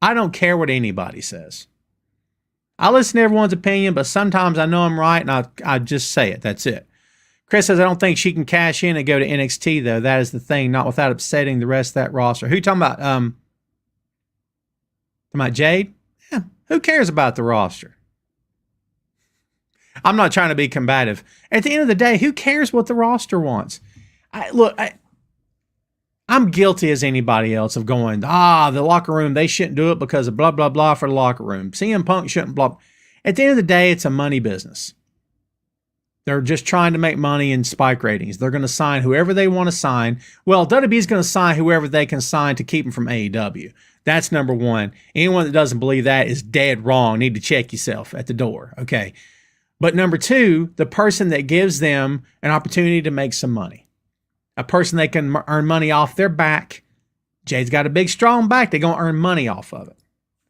I don't care what anybody says. I listen to everyone's opinion, but sometimes I know I'm right, and I just say it. That's it. Chris says, I don't think she can cash in and go to NXT, though. That is the thing, not without upsetting the rest of that roster. Who you talking about? Talking about Jade? Yeah. Who cares about the roster? I'm not trying to be combative. At the end of the day, who cares what the roster wants? I'm guilty as anybody else of going, the locker room, they shouldn't do it because of blah, blah, blah for the locker room. CM Punk shouldn't blah. At the end of the day, it's a money business. They're just trying to make money in spike ratings. They're going to sign whoever they want to sign. Well, WWE is going to sign whoever they can sign to keep them from AEW. That's number one. Anyone that doesn't believe that is dead wrong. Need to check yourself at the door. Okay. But number two, the person that gives them an opportunity to make some money. A person they can earn money off their back. Jade's got a big, strong back. They're going to earn money off of it.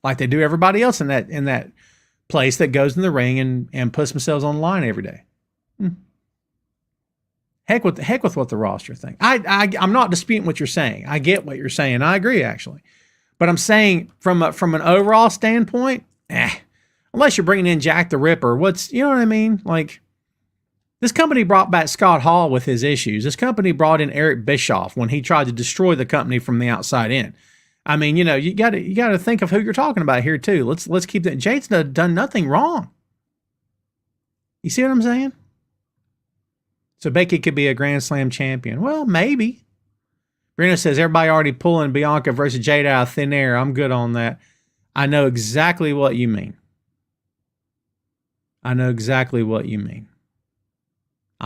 Like they do everybody else in that place that goes in the ring and puts themselves on the line every day. Heck with what the roster thinks. I'm not disputing what you're saying. I get what you're saying. I agree actually, but I'm saying from an overall standpoint, unless you're bringing in Jack the Ripper, you know what I mean? Like, this company brought back Scott Hall with his issues. This company brought in Eric Bischoff when he tried to destroy the company from the outside in. I mean, you know, you got to think of who you're talking about here too. Let's keep that. Jade's done nothing wrong. You see what I'm saying? So Becky could be a Grand Slam champion. Well, maybe. Brina says, everybody already pulling Bianca versus Jade out of thin air. I'm good on that. I know exactly what you mean. I'm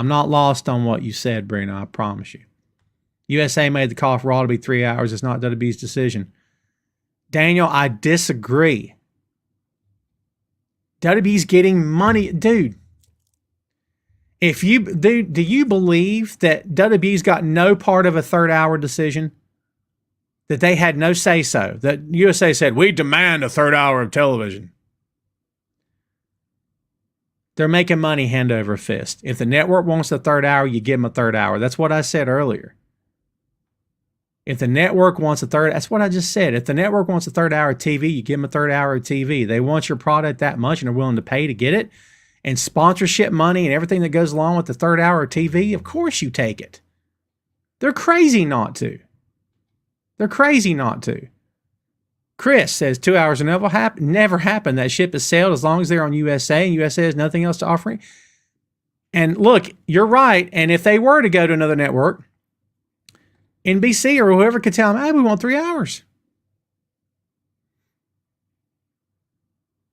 not lost on what you said, Brina. I promise you. USA made the call for Raw to be 3 hours. It's not WWE's decision. Daniel, I disagree. WWE's getting money. Dude. Do you believe that WWE's got no part of a 3rd hour decision? That they had no say so? That USA said, we demand a 3rd hour of television. They're making money hand over fist. If the network wants a 3rd hour, you give them a 3rd hour. That's what I said earlier. If the network wants that's what I just said. If the network wants a 3rd hour of TV, you give them a 3rd hour of TV. They want your product that much and are willing to pay to get it. And sponsorship money and everything that goes along with the 3rd hour of TV, of course you take it. They're crazy not to. Chris says 2 hours will never happen. That ship has sailed as long as they're on USA, and USA has nothing else to offer. And look, you're right. And if they were to go to another network, NBC or whoever could tell them, hey, we want 3 hours.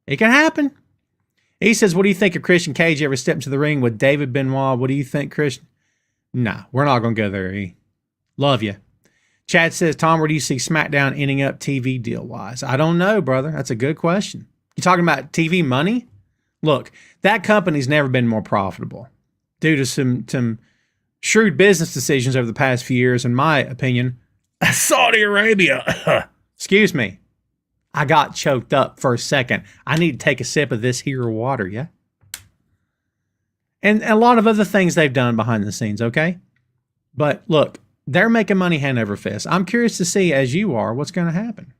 It can happen. He says, what do you think of Christian Cage ever stepped into the ring with David Benoit? What do you think, Christian? Nah, we're not going to go there, E. Love you. Chad says, Tom, where do you see SmackDown ending up TV deal-wise? I don't know, brother. That's a good question. You talking about TV money? Look, that company's never been more profitable due to some shrewd business decisions over the past few years, in my opinion. Saudi Arabia. Excuse me. I got choked up for a second. I need to take a sip of this here water, yeah? And a lot of other things they've done behind the scenes, okay? But look, they're making money hand over fist. I'm curious to see, as you are, what's going to happen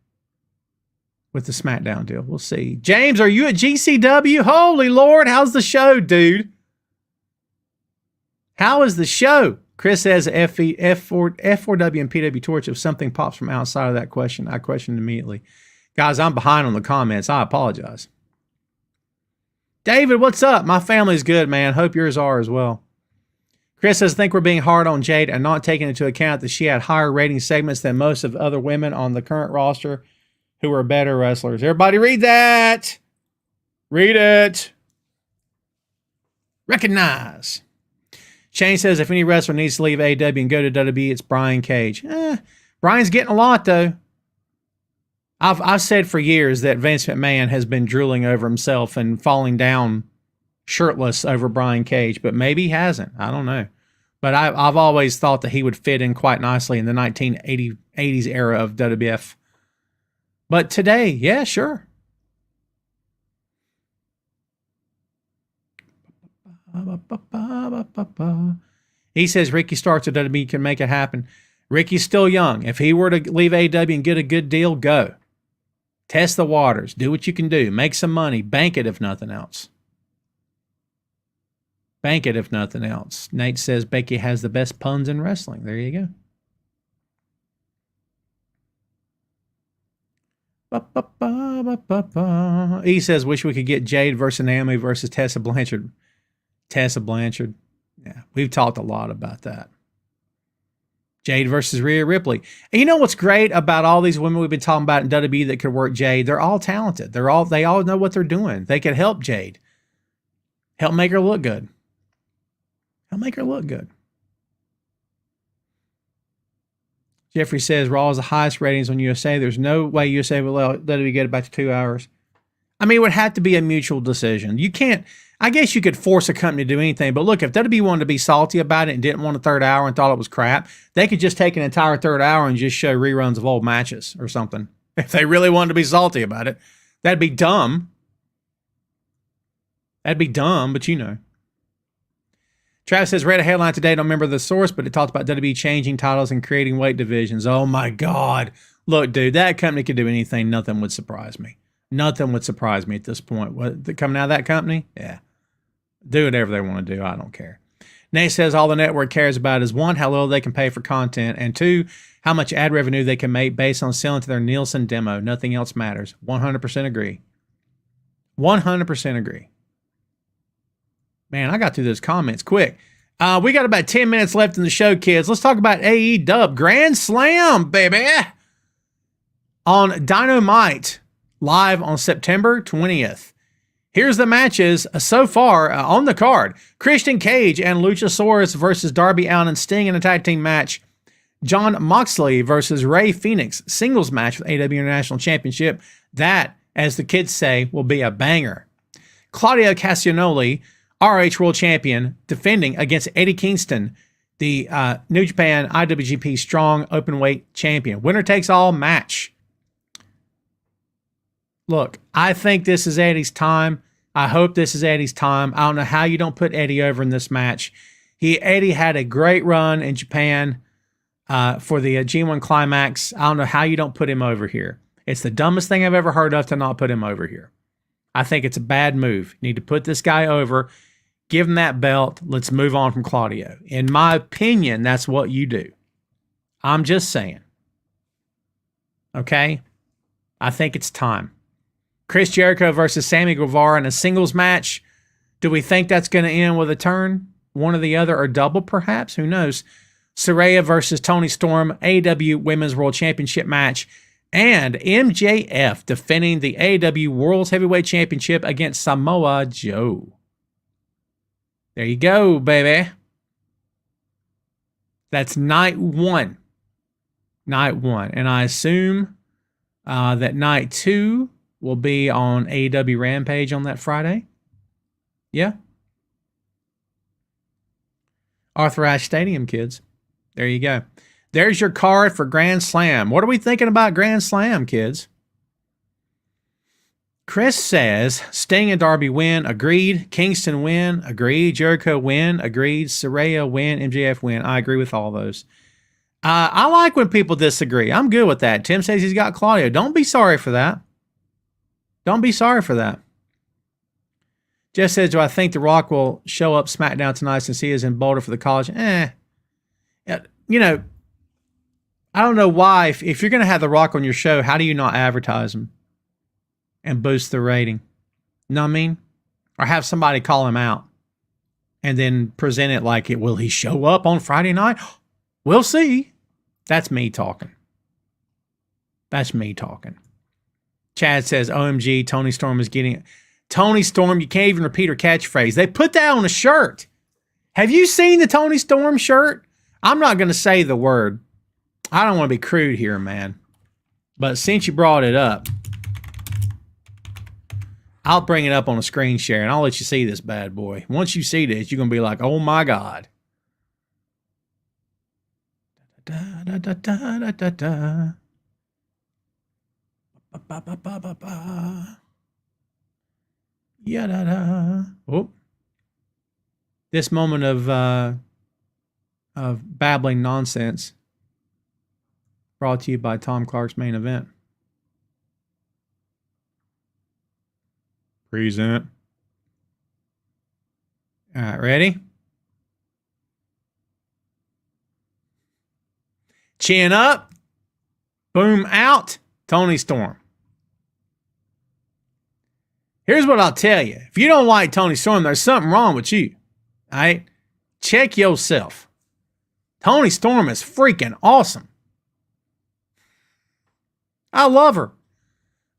with the SmackDown deal. We'll see. James, are you at GCW? Holy Lord, how's the show, dude? How is the show? Chris says F4W and PW Torch. If something pops from outside of that question, I question immediately. Guys, I'm behind on the comments. I apologize. David, what's up? My family's good, man. Hope yours are as well. Chris says, I think we're being hard on Jade and not taking into account that she had higher rating segments than most of other women on the current roster who are better wrestlers. Everybody read that. Read it. Recognize. Shane says, if any wrestler needs to leave AEW and go to WWE, it's Brian Cage. Brian's getting a lot, though. I've said for years that Vince McMahon has been drooling over himself and falling down shirtless over Brian Cage, but maybe he hasn't. I don't know. But I've always thought that he would fit in quite nicely in the 1980s era of WWF. But today, yeah, sure. He says Ricky Starks at WWE can make it happen. Ricky's still young. If he were to leave AEW and get a good deal, go. Test the waters. Do what you can do. Make some money. Bank it if nothing else. Bank it if nothing else. Nate says Becky has the best puns in wrestling. There you go. He says, wish we could get Jade versus Naomi versus Tessa Blanchard. Tessa Blanchard. Yeah, we've talked a lot about that. Jade versus Rhea Ripley. And you know what's great about all these women we've been talking about in WWE that could work Jade? They're all talented. They all know what they're doing. They could help Jade. Help make her look good. Jeffrey says Raw is the highest ratings on USA. There's no way USA will let WWE get it back to 2 hours. I mean, it would have to be a mutual decision. You can't, I guess you could force a company to do anything, but look, if WWE wanted to be salty about it and didn't want a 3rd hour and thought it was crap, they could just take an entire 3rd hour and just show reruns of old matches or something. If they really wanted to be salty about it, that'd be dumb. But you know. Travis says, read a headline today. Don't remember the source, but it talked about WWE changing titles and creating weight divisions. Oh my God. Look, dude, that company could do anything. Nothing would surprise me. Nothing would surprise me at this point. What, coming out of that company? Yeah. Do whatever they want to do. I don't care. Nate says all the network cares about is one, how little they can pay for content, and two, how much ad revenue they can make based on selling to their Nielsen demo. Nothing else matters. 100% agree. 100% agree. Man, I got through those comments quick. We got about 10 minutes left in the show, kids. Let's talk about AEW Grand Slam, baby. On Dynamite, live on September 20th. Here's the matches so far on the card. Christian Cage and Luchasaurus versus Darby Allin and Sting in a tag team match. Jon Moxley versus Rey Fenix, singles match with AEW International Championship. That, as the kids say, will be a banger. Claudio Castagnoli, ROH World Champion, defending against Eddie Kingston, the New Japan IWGP Strong Openweight Champion. Winner takes all match. Look, I think this is Eddie's time. I hope this is Eddie's time. I don't know how you don't put Eddie over in this match. Eddie had a great run in Japan for the G1 Climax. I don't know how you don't put him over here. It's the dumbest thing I've ever heard of to not put him over here. I think it's a bad move. You need to put this guy over, give him that belt. Let's move on from Claudio. In my opinion, that's what you do. I'm just saying. Okay? I think it's time. Chris Jericho versus Sammy Guevara in a singles match. Do we think that's going to end with a turn? One or the other, or double perhaps? Who knows? Saraya versus Toni Storm, AEW Women's World Championship match. And MJF defending the AEW World Heavyweight Championship against Samoa Joe. There you go, baby. That's night one. Night one. And I assume that night two will be on AEW Rampage on that Friday. Yeah. Arthur Ashe Stadium, kids. There you go. There's your card for Grand Slam. What are we thinking about Grand Slam, kids? Chris says Sting and Darby win. Agreed. Kingston win. Agreed. Jericho win. Agreed. Saraya win. MJF win. I agree with all those. I like when people disagree. I'm good with that. Tim says he's got Claudio. Don't be sorry for that. Don't be sorry for that. Jeff says, do I think The Rock will show up SmackDown tonight since he is in Boulder for the college? You know, I don't know why. If you're going to have The Rock on your show, how do you not advertise him and boost the rating? You know what I mean? Or have somebody call him out and then present it like, will he show up on Friday night? We'll see. That's me talking. That's me talking. Chad says, OMG, Toni Storm is getting it. Toni Storm, you can't even repeat her catchphrase. They put that on a shirt. Have you seen the Toni Storm shirt? I'm not going to say the word. I don't want to be crude here, man. But since you brought it up, I'll bring it up on a screen share and I'll let you see this bad boy. Once you see this, you're going to be like, oh my God. Da, da, da, da, da, da, da. Ba, ba, ba, ba, ba. Yeah, da, da. Oh. This moment of babbling nonsense brought to you by Tom Clark's Main Event. Present. All right, ready? Chin up. Boom out. Toni Storm. Here's what I'll tell you. If you don't like Toni Storm, there's something wrong with you. All right? Check yourself. Toni Storm is freaking awesome. I love her.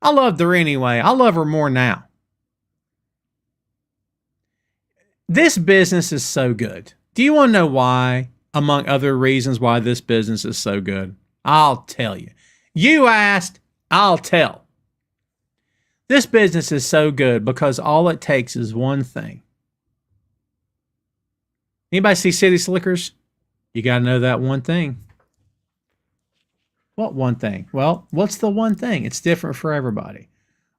I loved her anyway. I love her more now. This business is so good. Do you want to know why? Among other reasons why this business is so good. I'll tell you. You asked, I'll tell. This business is so good because all it takes is one thing. Anybody see City Slickers? You got to know that one thing. What one thing? Well, what's the one thing? It's different for everybody.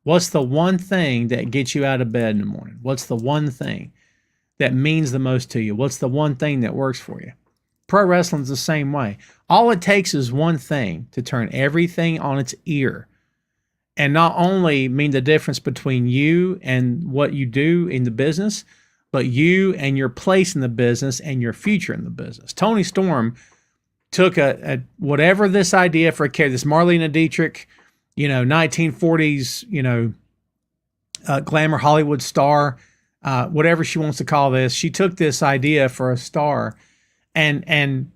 What's the one thing that gets you out of bed in the morning? What's the one thing? that means the most to you? What's the one thing that works for you? Pro wrestling's the same way. All it takes is one thing to turn everything on its ear and not only mean the difference between you and what you do in the business, but you and your place in the business and your future in the business. Tony Storm took a whatever this idea for a character, this Marlena Dietrich, 1940s, glamour Hollywood star, whatever she wants to call this. She took this idea for a star, and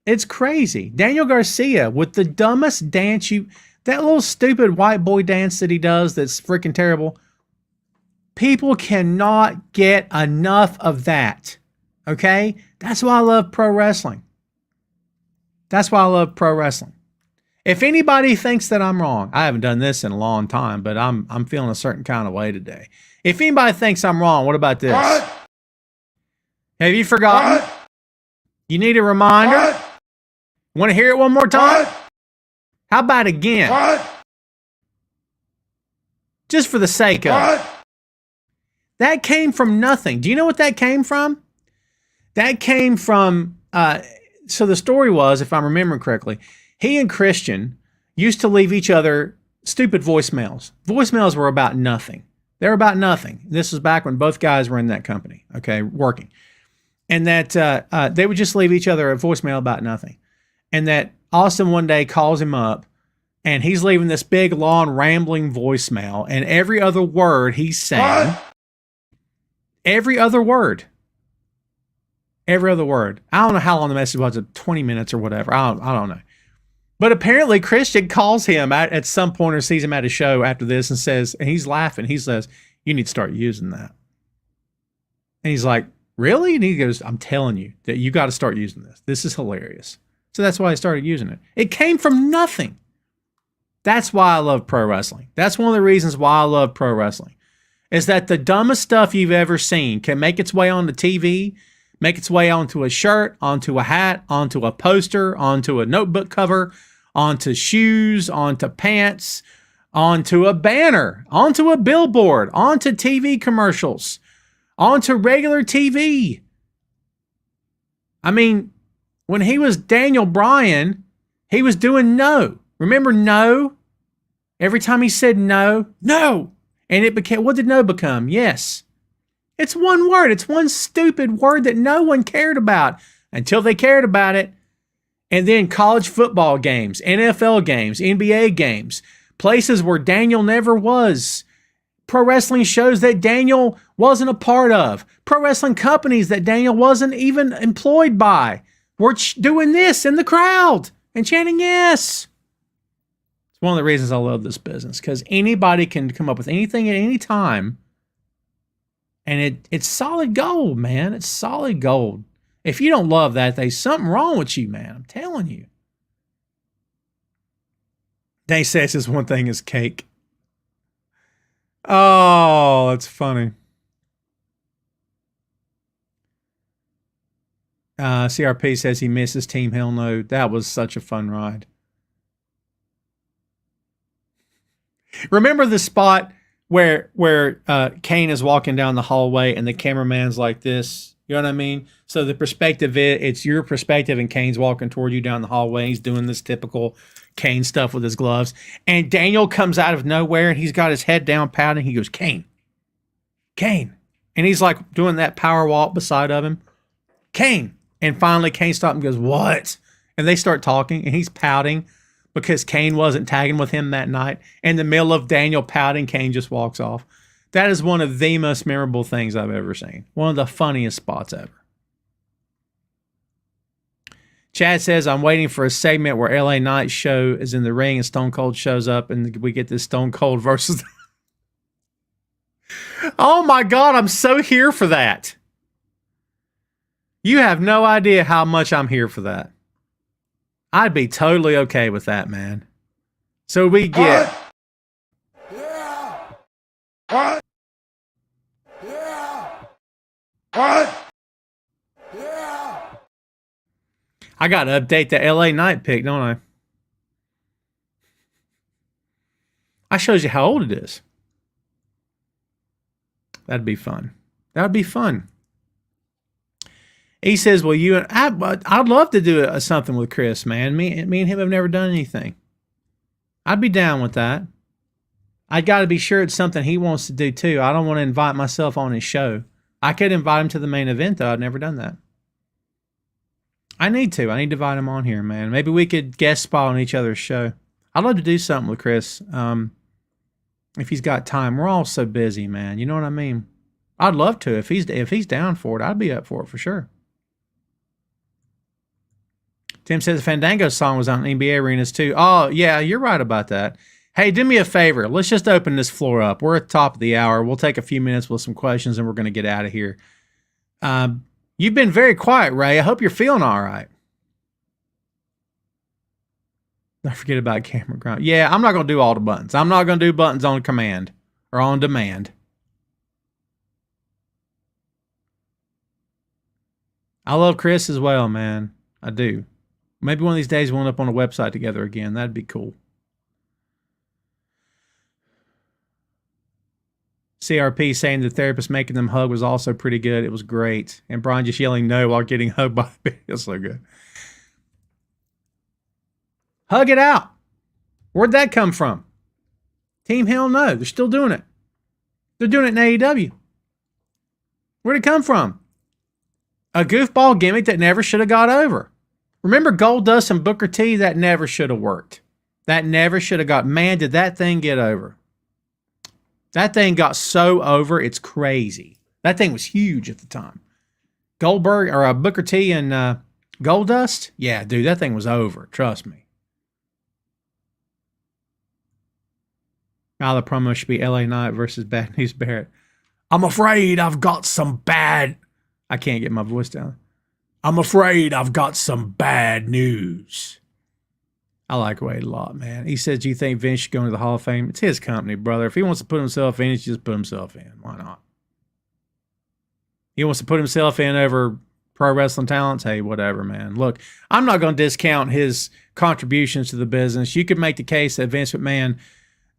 it's crazy. Daniel Garcia with the dumbest dance, that little stupid white boy dance that he does that's freaking terrible. People cannot get enough of that. Okay? That's why I love pro wrestling. That's why I love pro wrestling. If anybody thinks that I'm wrong, I haven't done this in a long time, but I'm feeling a certain kind of way today. If anybody thinks I'm wrong, what about this? What? Have you forgotten? What? You need a reminder? What? Want to hear it one more time? What? How about again? What? Just for the sake of it. That came from nothing. Do you know what that came from? That came from, so the story was, if I'm remembering correctly, he and Christian used to leave each other stupid voicemails. Voicemails were about nothing. They were about nothing. This was back when both guys were in that company, okay, working. And that they would just leave each other a voicemail about nothing. And that Austin one day calls him up, and he's leaving this big, long, rambling voicemail, and every other word he's saying, every other word. I don't know how long the message was, 20 minutes or whatever. I don't know. But apparently Christian calls him at some point or sees him at a show after this and says, and he's laughing. He says, "You need to start using that." And he's like, "Really?" And he goes, "I'm telling you that you got to start using this. This is hilarious." So that's why I started using it. It came from nothing. That's why I love pro wrestling. That's one of the reasons why I love pro wrestling, is that the dumbest stuff you've ever seen can make its way onto TV, make its way onto a shirt, onto a hat, onto a poster, onto a notebook cover, onto shoes, onto pants, onto a banner, onto a billboard, onto TV commercials, onto regular TV. I mean, when he was Daniel Bryan, he was doing no. Remember no? Every time he said no, no. And it became, what did no become? Yes. It's one word. It's one stupid word that no one cared about until they cared about it. And then college football games, NFL games, NBA games, places where Daniel never was. Pro wrestling shows that Daniel wasn't a part of. Pro wrestling companies that Daniel wasn't even employed by were doing this in the crowd and chanting yes. It's one of the reasons I love this business, because anybody can come up with anything at any time. And it's solid gold, man. It's solid gold. If you don't love that, there's something wrong with you, man. I'm telling you. They says this one thing is cake. Oh, that's funny. CRP says he misses Team Hell No. That was such a fun ride. Remember the spot where Kane is walking down the hallway and the cameraman's like this? You know what I mean? So the perspective, it's your perspective, and Kane's walking toward you down the hallway. He's doing this typical Kane stuff with his gloves. And Daniel comes out of nowhere, and he's got his head down, pouting. He goes, "Kane, Kane." And he's like doing that power walk beside of him. "Kane." And finally, Kane stops and goes, "What?" And they start talking, and he's pouting because Kane wasn't tagging with him that night. In the middle of Daniel pouting, Kane just walks off. That is one of the most memorable things I've ever seen. One of the funniest spots ever. Chad says, "I'm waiting for a segment where LA Knight show is in the ring and Stone Cold shows up and we get this Stone Cold versus..." Oh my God, I'm so here for that. You have no idea how much I'm here for that. I'd be totally okay with that, man. So we get... What? Yeah. What? Yeah. I got to update the LA Knight pick, don't I? I shows you how old it is. That'd be fun. That would be fun. He says, well, I'd love to do something with Chris, man. Me and him have never done anything. I'd be down with that. I got to be sure it's something he wants to do too. I don't want to invite myself on his show. I could invite him to the main event, though. I've never done that. I need to invite him on here, man. Maybe we could guest spot on each other's show. I'd love to do something with Chris. If he's got time. We're all so busy, man. You know what I mean? I'd love to. If he's down for it, I'd be up for it for sure. Tim says the Fandango song was on NBA arenas too. Oh, yeah, you're right about that. Hey, do me a favor. Let's just open this floor up. We're at the top of the hour. We'll take a few minutes with some questions and we're going to get out of here. You've been very quiet, Ray. I hope you're feeling all right. Don't forget about camera grind. Yeah, I'm not going to do all the buttons. I'm not going to do buttons on command or on demand. I love Chris as well, man. I do. Maybe one of these days we'll end up on a website together again. That'd be cool. CRP saying the therapist making them hug was also pretty good. It was great. And Brian just yelling no while getting hugged by a baby. That's so good. Hug it out. Where'd that come from? Team Hell No. They're still doing it. They're doing it in AEW. Where'd it come from? A goofball gimmick that never should have got over. Remember Goldust and Booker T? That never should have worked. That never should have got... Man, did that thing get over. That thing got so over, it's crazy. That thing was huge at the time. Goldberg, or Booker T and Goldust? Yeah, dude, that thing was over. Trust me. Now the promo should be LA Knight versus Bad News Barrett. I'm afraid I've got some bad... I can't get my voice down. I'm afraid I've got some bad news. I like Wade a lot, man. He says, do you think Vince should go into the Hall of Fame? It's his company, brother. If he wants to put himself in, he should just put himself in. Why not? He wants to put himself in over pro wrestling talents. Hey, whatever, man. Look, I'm not going to discount his contributions to the business. You could make the case that Vince McMahon,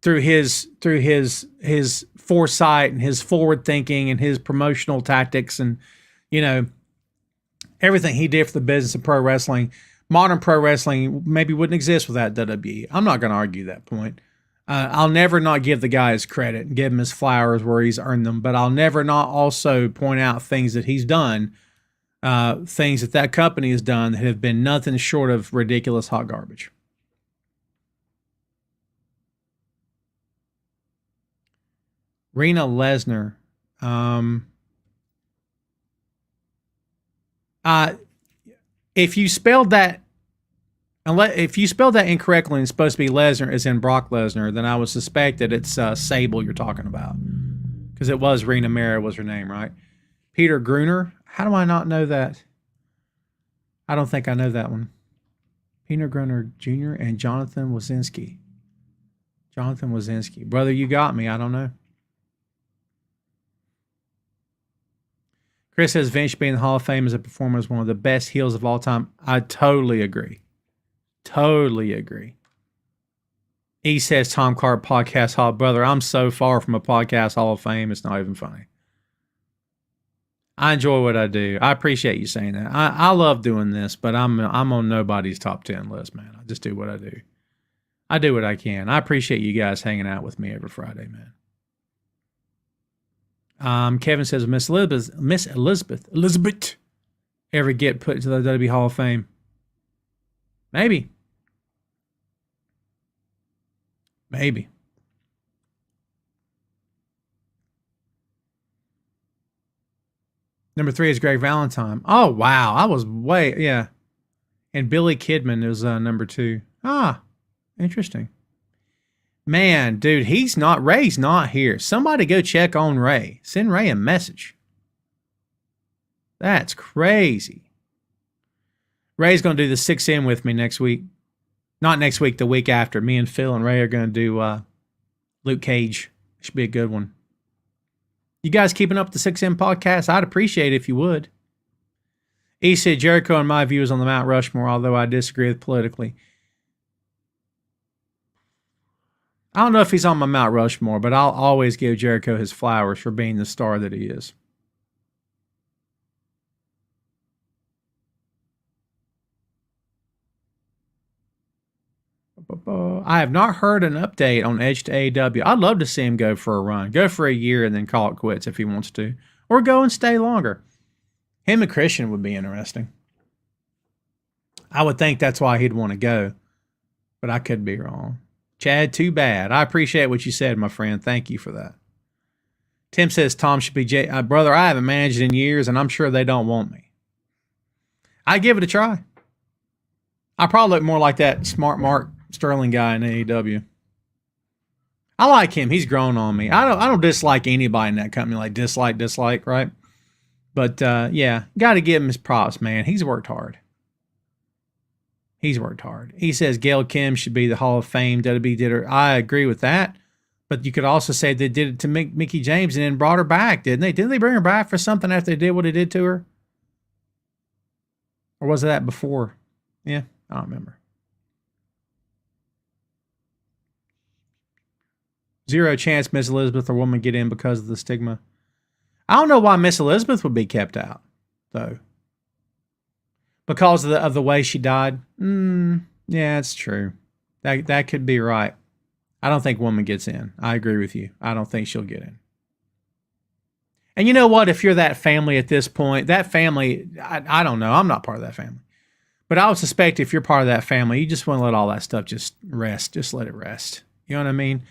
through his foresight and his forward thinking and his promotional tactics and, you know, everything he did for the business of pro wrestling, modern pro wrestling maybe wouldn't exist without WWE. I'm not going to argue that point. I'll never not give the guy his credit and give him his flowers where he's earned them, but I'll never not also point out things that he's done, things that company has done that have been nothing short of ridiculous hot garbage. Rena Lesnar. If you spelled that incorrectly and it's supposed to be Lesnar as in Brock Lesnar, then I would suspect that it's Sable you're talking about. Because it was Rena Mara was her name, right? Peter Gruner. How do I not know that? I don't think I know that one. Peter Gruner Jr. and Jonathan Wazinski. Jonathan Wazinski. Brother, you got me. I don't know. Chris says Vince being in the Hall of Fame as a performer is one of the best heels of all time. I totally agree. Totally agree. He says Tom Clark Podcast Hall. Brother, I'm so far from a podcast Hall of Fame, it's not even funny. I enjoy what I do. I appreciate you saying that. I love doing this, but I'm on nobody's top 10 list, man. I just do what I do. I do what I can. I appreciate you guys hanging out with me every Friday, man. Kevin says, Miss Elizabeth ever get put into the WWE Hall of Fame? Maybe. Number 3 is Greg Valentine. Oh, wow. I was yeah. And Billy Kidman is number 2. Ah, interesting. Man, dude, Ray's not here. Somebody go check on Ray. Send Ray a message. That's crazy. Ray's going to do the 6M with me next week. Not next week, the week after. Me and Phil and Ray are going to do Luke Cage. Should be a good one. You guys keeping up the 6M podcast? I'd appreciate it if you would. He said Jericho, in my view, is on the Mount Rushmore, although I disagree with politically. I don't know if he's on my Mount Rushmore, but I'll always give Jericho his flowers for being the star that he is. I have not heard an update on Edge to AEW. I'd love to see him go for a run. Go for a year and then call it quits if he wants to. Or go and stay longer. Him and Christian would be interesting. I would think that's why he'd want to go. But I could be wrong. Chad, too bad. I appreciate what you said, my friend. Thank you for that. Tim says Tom should be brother, I haven't managed in years, and I'm sure they don't want me. I'd give it a try. I probably look more like that smart Mark Sterling guy in AEW. I like him. He's grown on me. I don't dislike anybody in that company, like dislike, right? But yeah, got to give him his props, man. He's worked hard. He says Gail Kim should be the Hall of Fame. WWE did her. I agree with that. But you could also say they did it to Mickie James and then brought her back, didn't they? Didn't they bring her back for something after they did what they did to her? Or was that before? Yeah, I don't remember. Zero chance Miss Elizabeth or woman get in because of the stigma. I don't know why Miss Elizabeth would be kept out, though. Because of the way she died? Yeah, it's true. That could be right. I don't think woman gets in. I agree with you. I don't think she'll get in. And you know what? If you're that family at this point, that family, I don't know. I'm not part of that family. But I would suspect if you're part of that family, you just want to let all that stuff just rest. Just let it rest. You know what I mean?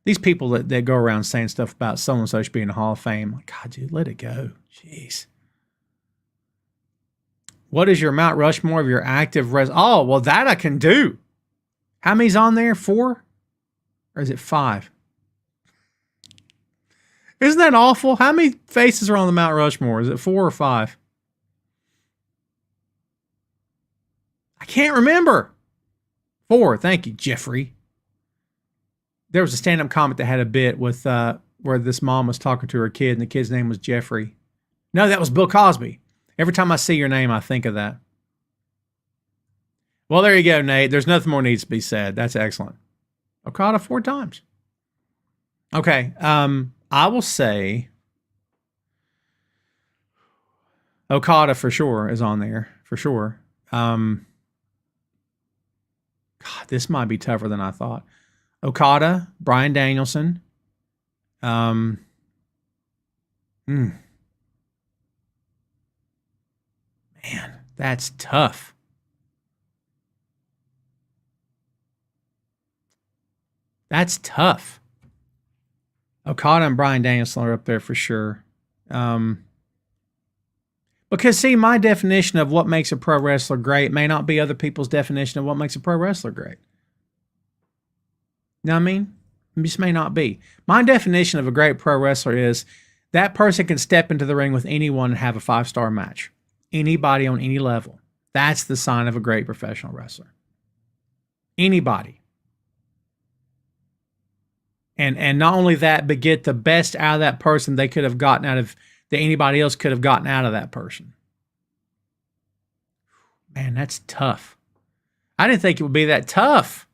These people that go around saying stuff about so-and-so should be in the Hall of Fame, like, God, dude, let it go. Jeez. What is your Mount Rushmore of your active Oh, well, that I can do. How many's on there? 4? Or is it 5? Isn't that awful? How many faces are on the Mount Rushmore? Is it 4 or 5? I can't remember. 4. Thank you, Jeffrey. There was a stand-up comic that had a bit with where this mom was talking to her kid, and the kid's name was Jeffrey. No, that was Bill Cosby. Every time I see your name, I think of that. Well, there you go, Nate. There's nothing more needs to be said. That's excellent. Okada 4 times. Okay. I will say Okada for sure is on there. For sure. God, this might be tougher than I thought. Okada, Bryan Danielson. Man, that's tough. That's tough. Okada and Bryan Danielson are up there for sure. Because, see, my definition of what makes a pro wrestler great may not be other people's definition of what makes a pro wrestler great. You know what I mean? It just may not be. My definition of a great pro wrestler is that person can step into the ring with anyone and have a 5-star match. Anybody on any level. That's the sign of a great professional wrestler. Anybody. And not only that, but get the best out of that person they could have gotten out of, that anybody else could have gotten out of that person. Man, that's tough. I didn't think it would be that tough.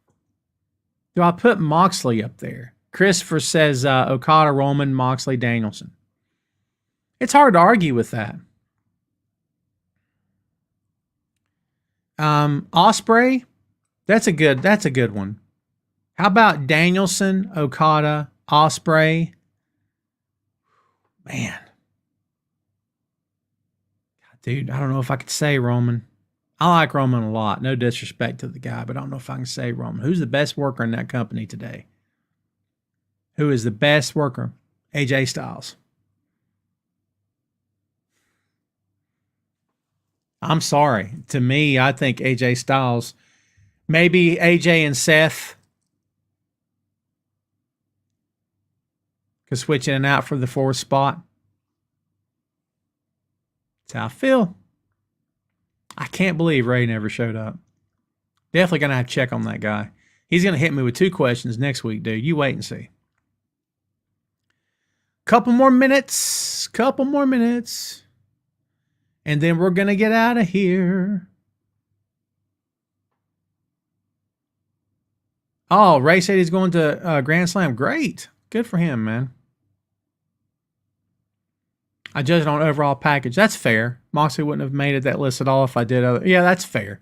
Do I put Moxley up there? Christopher says Okada, Roman, Moxley, Danielson. It's hard to argue with that. Ospreay, that's a good one. How about Danielson, Okada, Ospreay? Man. Dude, I don't know if I could say Roman. I like Roman a lot. No disrespect to the guy, but I don't know if I can say Roman. Who's the best worker in that company today? Who is the best worker? AJ Styles. I'm sorry. To me, I think AJ Styles, maybe AJ and Seth could switch in and out for the 4th spot. That's how I feel. I can't believe Ray never showed up. Definitely going to have to check on that guy. He's going to hit me with 2 questions next week, dude. You wait and see. Couple more minutes. And then we're going to get out of here. Oh, Ray said he's going to Grand Slam. Great. Good for him, man. I judge it on overall package. That's fair. Moxley wouldn't have made it that list at all if I did other. Yeah, that's fair.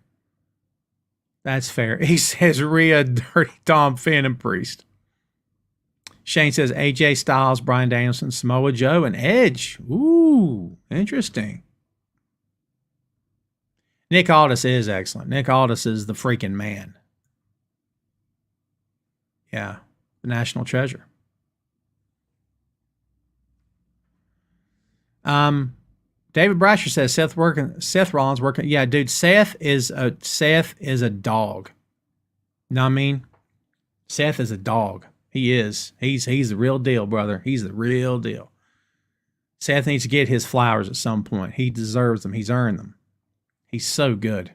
That's fair. He says Rhea, Dirty Tom, Finn, and Priest. Shane says AJ Styles, Bryan Danielson, Samoa Joe, and Edge. Ooh, interesting. Nick Aldis is excellent. Nick Aldis is the freaking man. Yeah, the national treasure. David Brasher says Seth Rollins working. Yeah, dude, Seth is a dog. You know what I mean? Seth is a dog. He is. He's the real deal, brother. He's the real deal. Seth needs to get his flowers at some point. He deserves them. He's earned them. He's so good.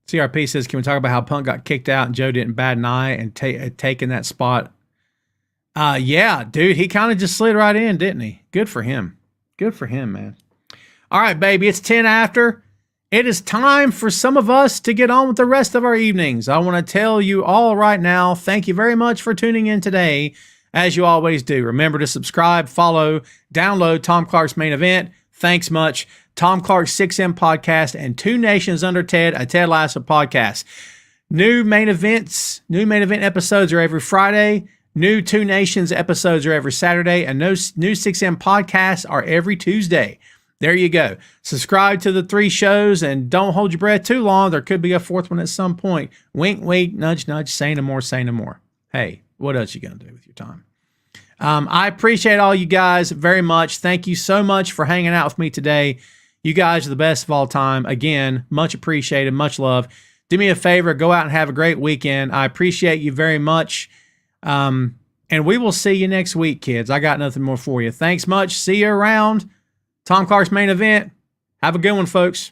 CRP says, can we talk about how Punk got kicked out and Joe didn't bat an eye and taken that spot? Yeah, dude, he kind of just slid right in, didn't he? Good for him. Good for him, man. All right, baby, it's 10 after. It is time for some of us to get on with the rest of our evenings. I want to tell you all right now, thank you very much for tuning in today, as you always do. Remember to subscribe, follow, download Tom Clark's Main Event. Thanks much. Tom Clark's 6M podcast and Two Nations Under Ted, a Ted Lasso podcast. New main event episodes are every Friday. New Two Nations episodes are every Saturday, and new 6M podcasts are every Tuesday. There you go. Subscribe to the 3 shows, and don't hold your breath too long. There could be a 4th one at some point. Wink, wink, nudge, nudge, say no more, say no more. Hey, what else you going to do with your time? I appreciate all you guys very much. Thank you so much for hanging out with me today. You guys are the best of all time. Again, much appreciated, much love. Do me a favor, go out and have a great weekend. I appreciate you very much. And we will see you next week, kids. I got nothing more for you. Thanks much. See you around. Tom Clark's Main Event. Have a good one, folks.